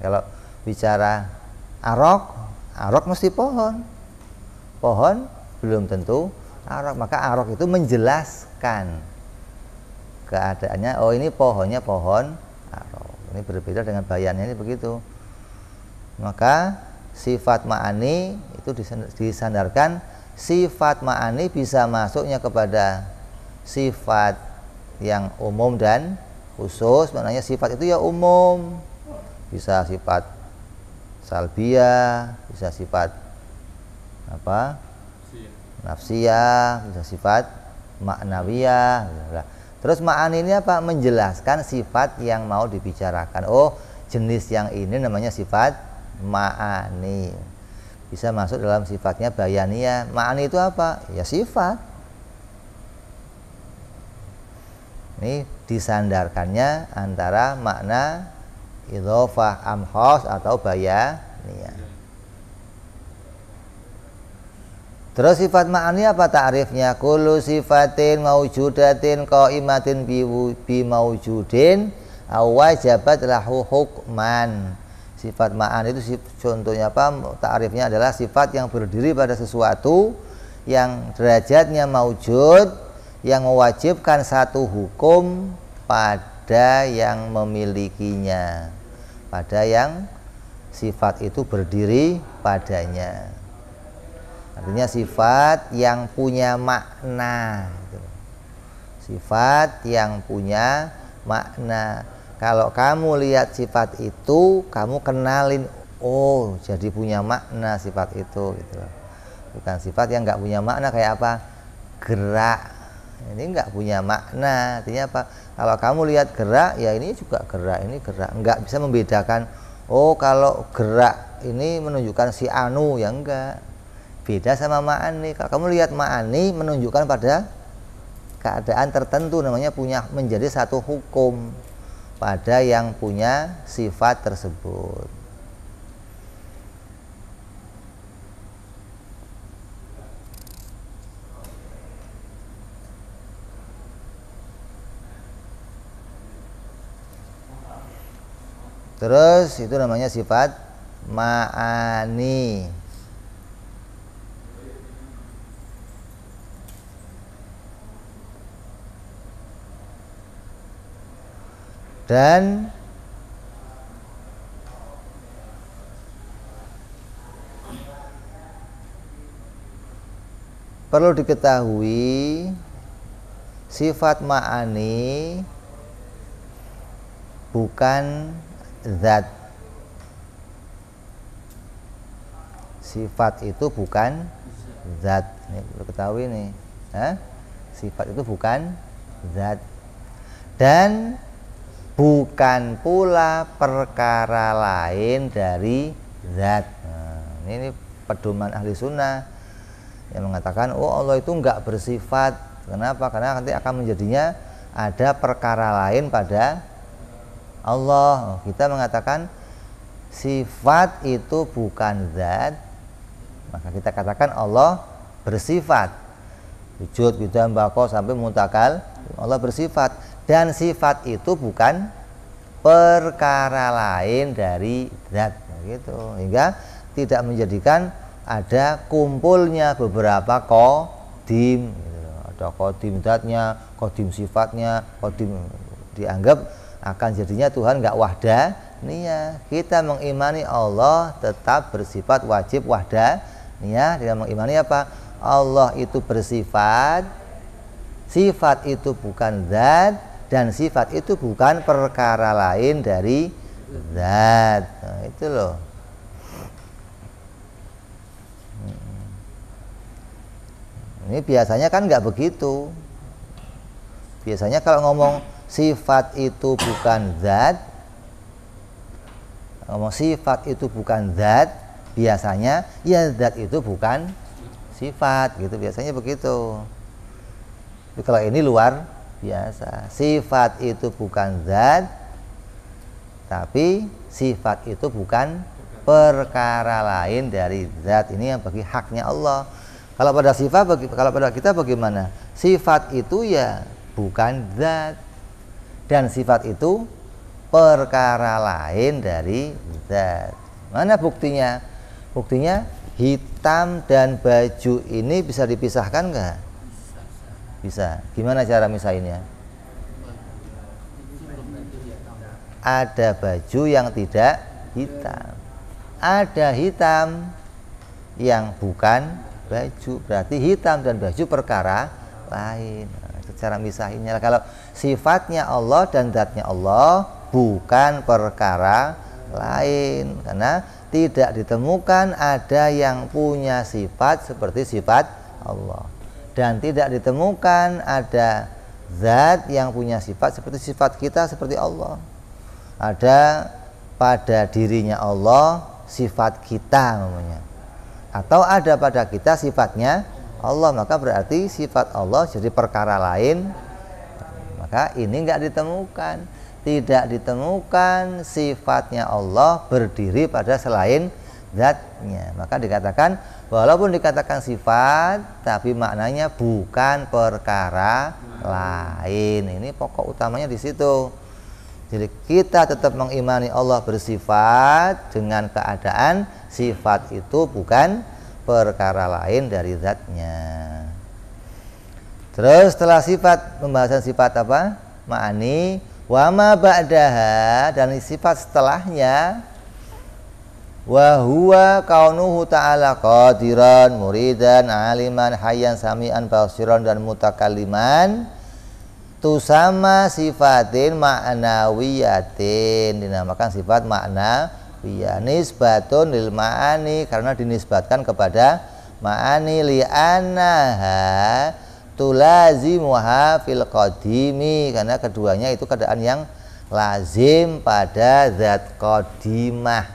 Kalau bicara arok mesti pohon. Pohon belum tentu arok. Maka arok itu menjelaskan keadaannya. Oh, ini pohonnya pohon arok. Ini berbeda dengan bayannya, ini begitu. Maka sifat ma'ani itu disandarkan. Sifat ma'ani bisa masuknya kepada sifat yang umum dan khusus. Maknanya sifat itu ya umum, bisa sifat salbiyah, bisa sifat apa, nafsiyah, bisa sifat maknawiyah. Terus ma'ani ini apa? Menjelaskan sifat yang mau dibicarakan. Oh, jenis yang ini namanya sifat ma'ani. Bisa masuk dalam sifatnya bayaniyah. Ma'ani itu apa? Ya sifat. Ini disandarkannya antara makna idhofah amkhos atau bayaniyah. Terus sifat ma'ani apa ta'rifnya? Kullu sifatin maujudatin qaimatin bi maujudin aw wajabat lahu hukman. Sifat ma'ani itu contohnya apa? Ta'rifnya adalah sifat yang berdiri pada sesuatu yang derajatnya maujud, yang mewajibkan satu hukum pada yang memilikinya, pada yang sifat itu berdiri padanya. Artinya sifat yang punya makna. Sifat yang punya makna. Kalau kamu lihat sifat itu, kamu kenalin, oh jadi punya makna sifat itu, gitu. Bukan sifat yang nggak punya makna kayak apa? Gerak. Ini nggak punya makna. Artinya apa? Kalau kamu lihat gerak, ya ini juga gerak, ini gerak. Nggak bisa membedakan. Oh kalau gerak ini menunjukkan si anu, ya enggak. Beda sama ma'ani. Kalau kamu lihat ma'ani menunjukkan pada keadaan tertentu, namanya punya menjadi satu hukum pada yang punya sifat tersebut. Terus itu namanya sifat ma'ani. Dan perlu diketahui sifat ma'ani bukan zat. Sifat itu bukan zat. Ini perlu ketahui nih. Sifat itu bukan zat. Dan bukan pula perkara lain dari zat. Nah, ini pedoman ahli sunnah yang mengatakan, oh Allah itu enggak bersifat. Kenapa? Karena nanti akan menjadinya ada perkara lain pada Allah. Kita mengatakan sifat itu bukan zat, maka kita katakan Allah bersifat. Wujud, bidam, bako sampai muntakal, Allah bersifat. Dan sifat itu bukan perkara lain dari zat, gitu. Hingga tidak menjadikan ada kumpulnya beberapa qadim, gitu. Ada qadim zatnya, qadim sifatnya, qadim, dianggap akan jadinya Tuhan enggak wahdaniyah. Kita mengimani Allah tetap bersifat wajib wahdaniyah. Dia mengimani apa? Allah itu bersifat, sifat itu bukan zat, dan sifat itu bukan perkara lain dari zat. Nah, itu loh. Ini biasanya kan nggak begitu. Biasanya kalau ngomong sifat itu bukan zat, ngomong sifat itu bukan zat, biasanya ya zat itu bukan sifat, gitu. Biasanya begitu. Tapi kalau ini luar biasa. Sifat itu bukan zat, tapi sifat itu bukan perkara lain dari zat. Ini yang bagi haknya Allah. Kalau pada sifat, kalau pada kita bagaimana? Sifat itu ya bukan zat, dan sifat itu perkara lain dari zat. Mana buktinya? Buktinya hitam dan baju ini bisa dipisahkan nggak? Bisa. Gimana cara misahinnya? Ada baju yang tidak hitam, ada hitam yang bukan baju, berarti hitam dan baju perkara lain. Nah, cara misahinnya, kalau sifatnya Allah dan zatnya Allah bukan perkara lain, karena tidak ditemukan ada yang punya sifat seperti sifat Allah, dan tidak ditemukan ada zat yang punya sifat seperti sifat kita seperti Allah. Ada pada dirinya Allah sifat kita namanya, atau ada pada kita sifatnya Allah, maka berarti sifat Allah jadi perkara lain. Maka ini enggak ditemukan, tidak ditemukan sifatnya Allah berdiri pada selain zatnya. Maka dikatakan walaupun dikatakan sifat, tapi maknanya bukan perkara lain. Ini pokok utamanya di situ. Jadi kita tetap mengimani Allah bersifat dengan keadaan sifat itu bukan perkara lain dari zatnya. Terus setelah sifat, pembahasan sifat apa? Ma'ani wa ma ba'daha, dan sifat setelahnya wa huwa kaunuhu ta'ala qadiran muridan aliman hayyan sami'an basiran dan mutakalliman. Itu sama sifatin ma'nawiyatin, dinamakan sifat ma'nawiyah, nisbatun lil ma'ani, karena dinisbatkan kepada ma'ani, li'annaha tulazimuha fil qadimi, karena keduanya itu keadaan yang lazim pada zat qadimah.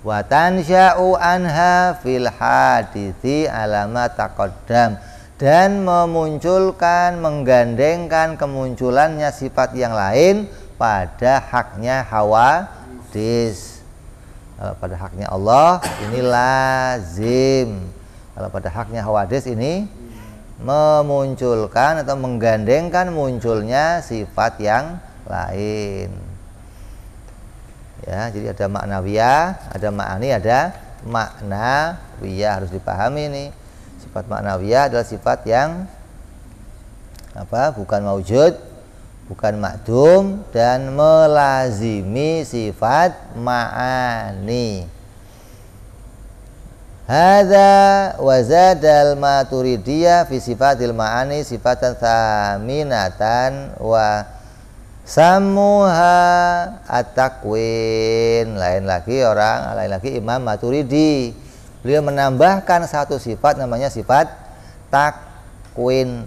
Wa tansya'u anha fil hadithi alama taqaddam, dan memunculkan, menggandengkan kemunculannya sifat yang lain pada haknya hawadis. Kalau pada haknya Allah ini lazim, kalau pada haknya hawadis ini memunculkan atau menggandengkan munculnya sifat yang lain. Ya, jadi ada maknawiyah, ada ma'ani, ada maknawiyah, harus dipahami nih. Sifat ma'nawiyah adalah sifat yang bukan maujud, bukan ma'dum, dan melazimi sifat ma'ani. Hadza wa zadal maturidiyah fi sifatil ma'ani sifatan tsaminatan wa samuha at-takwin. Lain lagi Imam Maturidi, beliau menambahkan satu sifat namanya sifat takwin.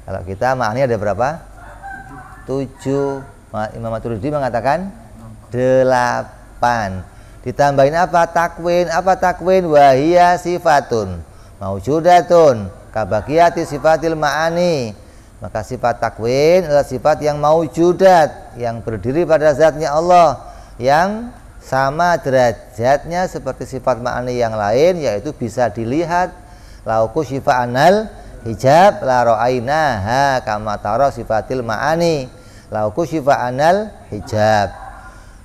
Kalau kita ma'ani ada berapa? 7. Imam Maturidi mengatakan 8. Ditambahin apa? Takwin. Apa takwin? Wahia sifatun maujudatun kabaqiyati sifatil ma'ani. Maka sifat takwin adalah sifat yang maujudat, yang berdiri pada zatnya Allah, yang sama derajatnya seperti sifat ma'ani yang lain, yaitu bisa dilihat. Lauku syifa'anal hijab la ra'ainaha kama tara sifatil ma'ani. Lauku syifa'anal hijab.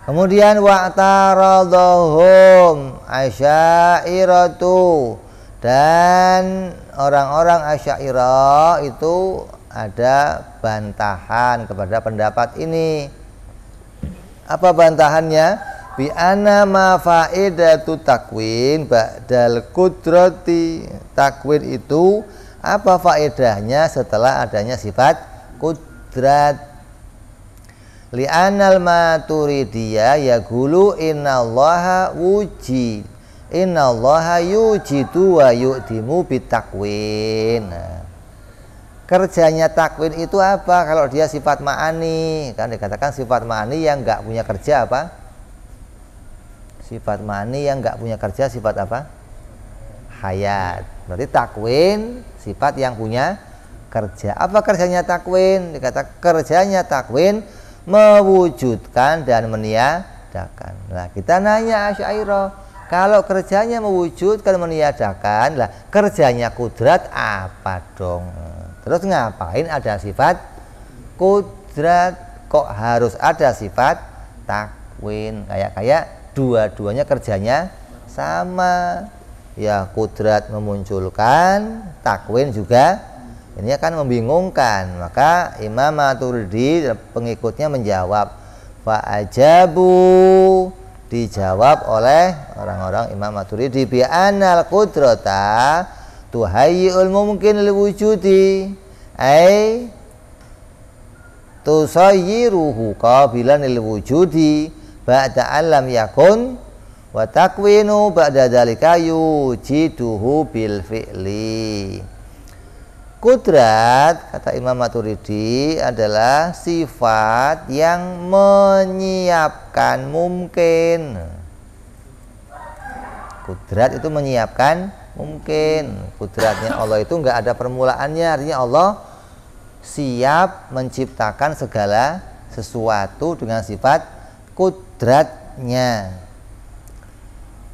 Kemudian wa'taradhum asy'ariyatu, dan orang-orang Asy'ariyah itu ada bantahan kepada pendapat ini. Apa bantahannya? Bi anna ma faidatu takwin ba'dal qudrati. Takwin itu apa faedahnya setelah adanya sifat kudrat? Li anal maturidiyah yaqulu innallaha wujid, innallaha yujidu wa yu'timu bitakwin. Kerjanya takwin itu apa? Kalau dia sifat ma'ani, kan dikatakan sifat ma'ani yang enggak punya kerja apa? Sifat ma'ani yang enggak punya kerja sifat apa? Hayat. Berarti takwin sifat yang punya kerja. Apa kerjanya takwin? Dikatakan kerjanya takwin mewujudkan dan meniadakan. Nah, kita nanya Asy'ariyah, kalau kerjanya mewujudkan meniadakan, lah kerjanya kudrat apa dong? Terus ngapain ada sifat kudrat? Kok harus ada sifat takwin? Kayak dua-duanya kerjanya sama. Ya, kudrat memunculkan, takwin juga. Ini akan membingungkan. Maka Imam Maturidi pengikutnya menjawab, fa'ajabu, dijawab oleh orang-orang Imam Maturidi, bi anal qudrata tuhayyi'ul mumkin lil wujudi ai tusayyiruhu qabilan lil wujudi ba'da alam yakun wa takwinu ba'da dzalika yujiduhu bil fi'li. Kudrat, kata Imam Maturidi, adalah sifat yang menyiapkan mungkin. Kudrat itu menyiapkan mungkin. Kudratnya Allah itu enggak ada permulaannya. Artinya Allah siap menciptakan segala sesuatu dengan sifat kudratnya.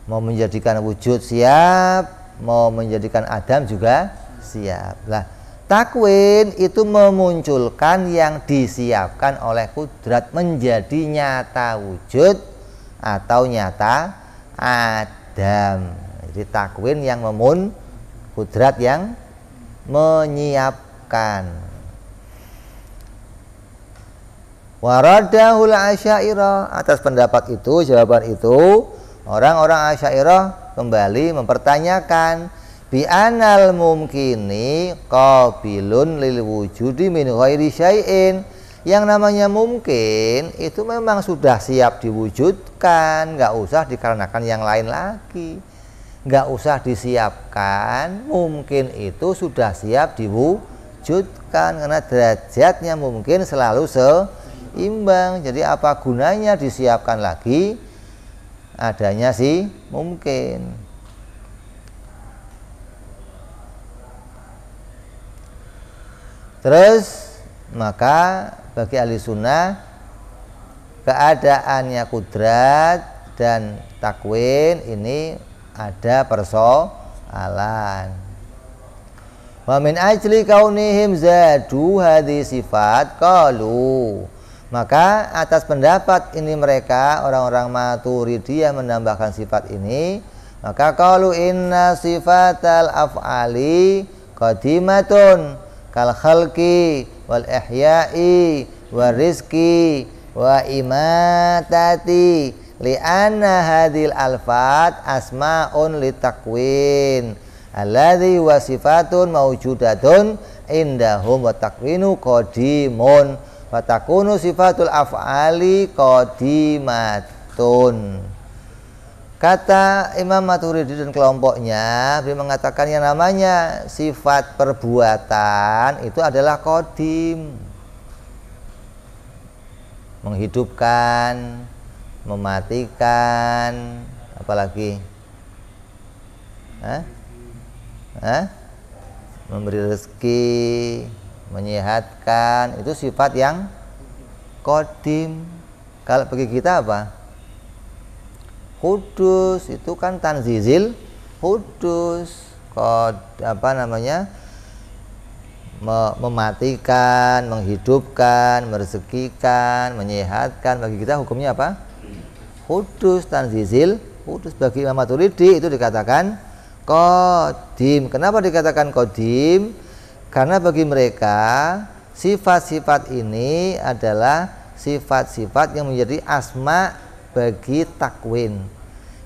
Mau menjadikan wujud siap, mau menjadikan Adam juga siap. Lah, takwin itu memunculkan yang disiapkan oleh kudrat menjadi nyata wujud atau nyata Adam. Jadi takwin yang kudrat yang menyiapkan. Waradahul Asy'ariyah, atas pendapat itu, jawaban itu, orang-orang Asy'ariyah kembali mempertanyakan bi anal mumkini qabilun lil wujudi min ghairi syai'in. Yang namanya mungkin itu memang sudah siap diwujudkan, nggak usah dikarenakan yang lain lagi, nggak usah disiapkan. Mungkin itu sudah siap diwujudkan karena derajatnya mungkin selalu seimbang. Jadi apa gunanya disiapkan lagi adanya si mungkin? Terus maka bagi ahli sunnah keadaannya kudrat dan takwin ini ada persoalan. Wa min ajli kaunihim zadu hadhi sifat qalu, maka atas pendapat ini mereka orang-orang Maturidiyah menambahkan sifat ini, maka qalu inna sifatal af'ali qadimatun kal khalqi wal ihya'i wa rizqi wa imatati li anna hadhil alfat asma'un litakwin alladhi wa sifatun mawjudatun indahum wa takwinu qadimun wa takunu sifatul af'ali qadimatun. Kata Imam Maturidi dan kelompoknya, dia mengatakan yang namanya sifat perbuatan itu adalah qadim, menghidupkan, mematikan, apalagi memberi rezeki, menyehatkan, itu sifat yang qadim. Kalau bagi kita apa? Hudus, itu kan tanzizil hudus, mematikan, menghidupkan, merezekikan, menyehatkan. Bagi kita hukumnya apa? Hudus, tanzizil hudus. Bagi Imam Maturidi itu dikatakan qadim. Kenapa dikatakan qadim? Karena bagi mereka sifat-sifat ini adalah sifat-sifat yang menjadi asma bagi takwin,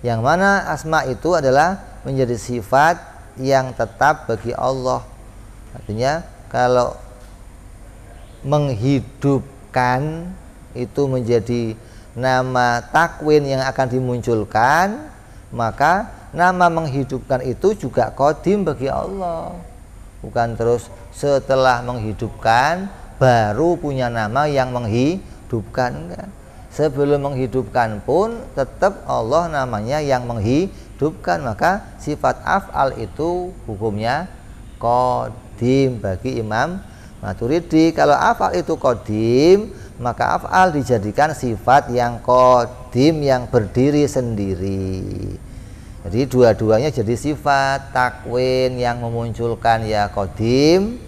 yang mana asma itu adalah menjadi sifat yang tetap bagi Allah. Artinya kalau menghidupkan itu menjadi nama takwin yang akan dimunculkan, maka nama menghidupkan itu juga qadim bagi Allah. Bukan terus setelah menghidupkan baru punya nama yang menghidupkan, enggak. Sebelum menghidupkan pun tetap Allah namanya yang menghidupkan. Maka sifat af'al itu hukumnya qadim bagi Imam Maturidi. Kalau af'al itu qadim, maka af'al dijadikan sifat yang qadim, yang berdiri sendiri. Jadi dua-duanya jadi sifat. Takwin yang memunculkan ya qadim,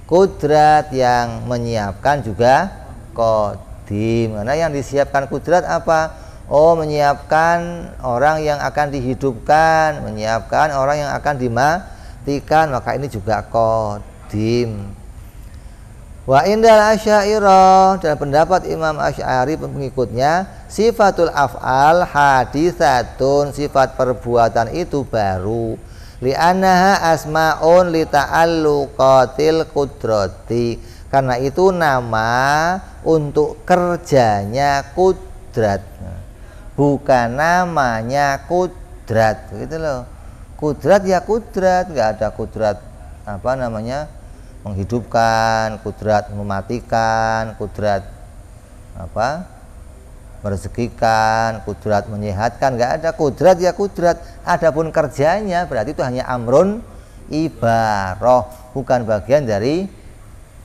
kudrat yang menyiapkan juga qadim. Karena yang disiapkan kudrat apa? Oh, menyiapkan orang yang akan dihidupkan, menyiapkan orang yang akan dimatikan, maka ini juga qadim. Wa indal Asy'ariyah, dalam pendapat Imam Asy'ari pengikutnya, sifatul af'al haditsatun, sifat perbuatan itu baru. Li'annaha asma'un li ta'alluqatil qudrati, karena itu nama untuk kerjanya kudrat, bukan namanya kudrat, gitu loh. Kudrat ya kudrat, nggak ada kudrat apa namanya menghidupkan, kudrat mematikan, kudrat apa merezekikan, kudrat menyehatkan, nggak ada. Kudrat ya kudrat. Adapun kerjanya berarti itu hanya amrun ibarah, bukan bagian dari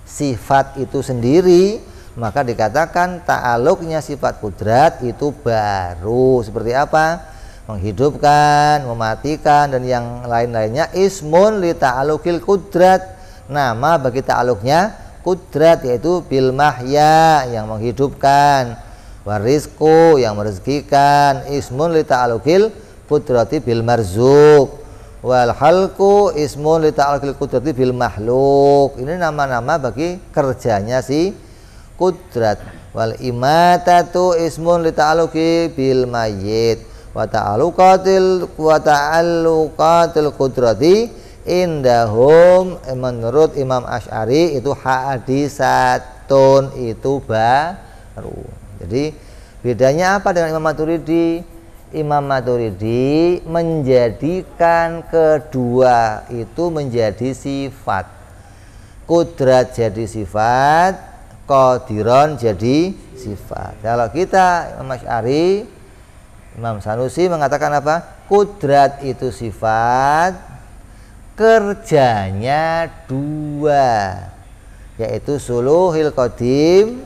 sifat itu sendiri. Maka dikatakan ta'aluknya sifat kudrat itu baru. Seperti apa? Menghidupkan, mematikan, dan yang lain-lainnya ismun li ta'alukil kudrat, nama bagi ta'aluknya kudrat, yaitu bil mahya yang menghidupkan, warizku yang merezekikan, ismun li ta'alukil kudrati bil marzuk, wal halku ismun li ta'alukil kudrati bil mahluk. Ini nama-nama bagi kerjanya si kudrat. Wal imatatu ismun li ta'aluki bil mayyit, wa ta'aluqatil kudrati indahum, menurut Imam Asy'ari itu haditsatun, itu baru. Jadi bedanya apa dengan Imam Maturidi? Imam Maturidi menjadikan kedua itu menjadi sifat. Kudrat jadi sifat, qadiron jadi sifat. Kalau kita Imam Asy'ari, Imam Sanusi mengatakan apa? Kudrat itu sifat, kerjanya dua, yaitu suluhil qadim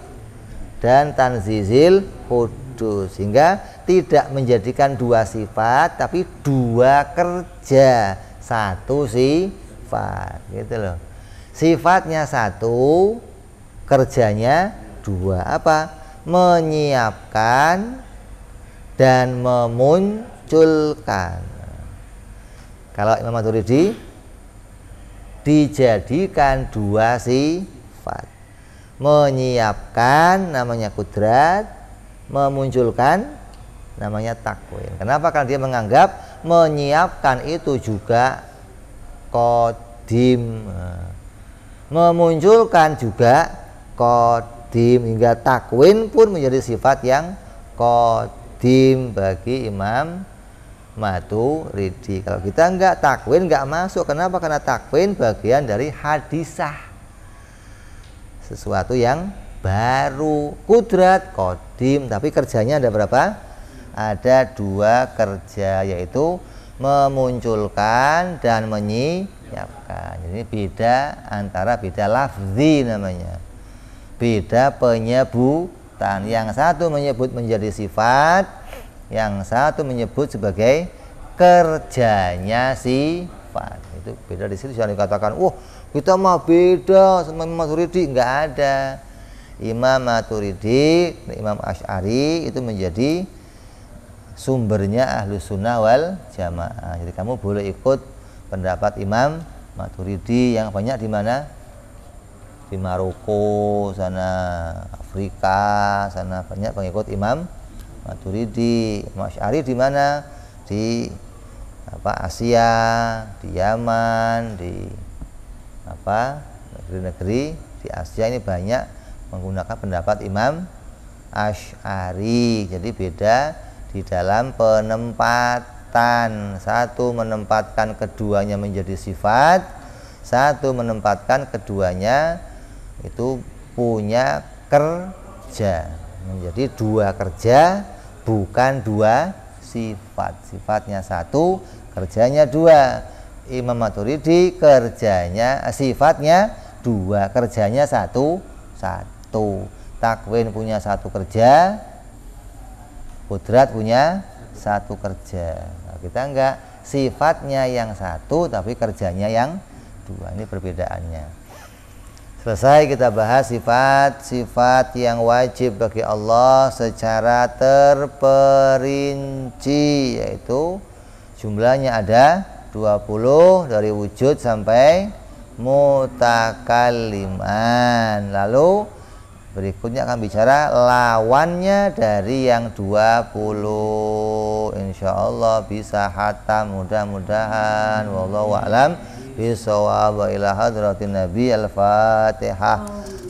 dan tanzizil hudus, sehingga tidak menjadikan dua sifat tapi dua kerja, satu sifat, gitu loh. Sifatnya satu, kerjanya dua. Apa? Menyiapkan dan memunculkan. Kalau Imam Maturidi dijadikan dua sifat, menyiapkan namanya kudrat, memunculkan namanya takwin. Kenapa? Karena dia menganggap menyiapkan itu juga qadim, memunculkan juga qadim, hingga takwin pun menjadi sifat yang qadim bagi Imam Maturidi. Kalau kita enggak, takwin enggak masuk. Kenapa? Karena takwin bagian dari hadisah, sesuatu yang baru. Kudrat qadim, tapi kerjanya ada berapa? Ada dua kerja, yaitu memunculkan dan menyiapkan. Jadi beda antara beda lafzi namanya, beda penyebutan. Yang satu menyebut menjadi sifat, yang satu menyebut sebagai kerjanya sifat. Itu beda. Di situ jangan dikatakan, wah kita mah beda sama Imam Maturidi. Enggak ada. Imam Maturidi, Imam Asy'ari itu menjadi sumbernya Ahlus Sunnah wal Jamaah. Jadi kamu boleh ikut pendapat Imam Maturidi yang banyak di mana? Di Maroko sana, Afrika sana, banyak pengikut Imam Maturidi. Imam Asy'ari di mana? Di Asia, di Yaman, di negeri-negeri di Asia ini banyak menggunakan pendapat Imam Asy'ari. Jadi beda di dalam penempatan. Satu menempatkan keduanya menjadi sifat, satu menempatkan keduanya itu punya kerja, menjadi dua kerja, bukan dua sifat. Sifatnya satu, kerjanya dua. Imam Maturidi kerjanya, sifatnya dua, kerjanya satu. Takwin punya satu kerja, Kudrat punya satu kerja. Nah, kita enggak, sifatnya yang satu tapi kerjanya yang dua. Ini perbedaannya. Selesai kita bahas sifat-sifat yang wajib bagi Allah secara terperinci, yaitu jumlahnya ada 20 dari wujud sampai mutakalliman. Lalu berikutnya akan bicara lawannya dari yang 20. Insyaallah bisa khatam mudah-mudahan. Wallahu a'lam bishawab. Ila hadratin Nabi. Al-Fatihah.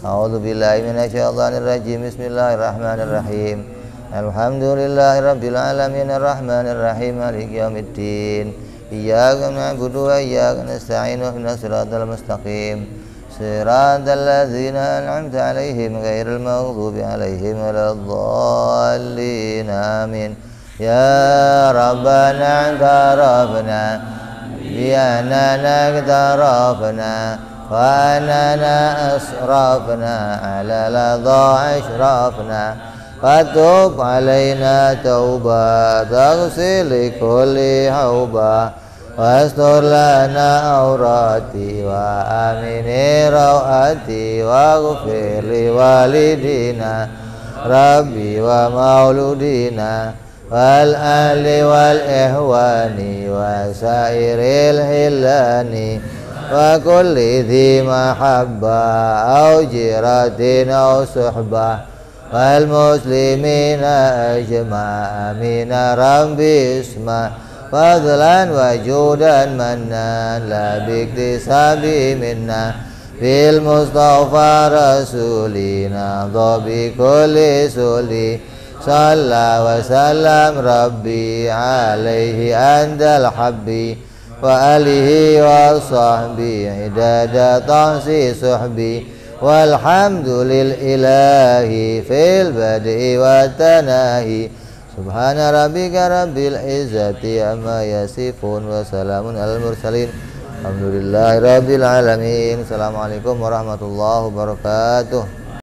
A'udzubillahi minasyaitonir rajim. Bismillahirrahmanirrahim. Alhamdulillahirabbil alamin arrahmanir rahim maliki yaumiddin. Iyyaka na'budu wa iyyaka nasta'in ihdinas siratal mustaqim. صراط الذين أنعمت عليهم غير المغضوب عليهم ولا الضالين آمين يا ربنا اعترفنا بأننا اقترفنا وأننا أسرفنا على لظى أشرفنا فتب علينا توبة تغسل كل حوبة واستر لنا عوراتي وآمن روعاتي واغفر لوالدينا ربي ومولودينا والأهل والإخوان وسائر الهلان وكل ذي محبة أو جيرة أو صحبة والمسلمين أجمع آمين ربي اسمع فضلا وجودا منا لا باكتساب منا بالمصطفى رسولنا ضبي كل سولي صلى وسلم ربي عليه عند الحبي وآله وصحبه عدد طهسي صحبي والحمد للإله في البدء والتناهي Subhana rabbika rabbil izzati amma yasifun wa salamun alal mursalin alhamdulillahi rabbil alamin. Assalamualaikum warahmatullahi wabarakatuh.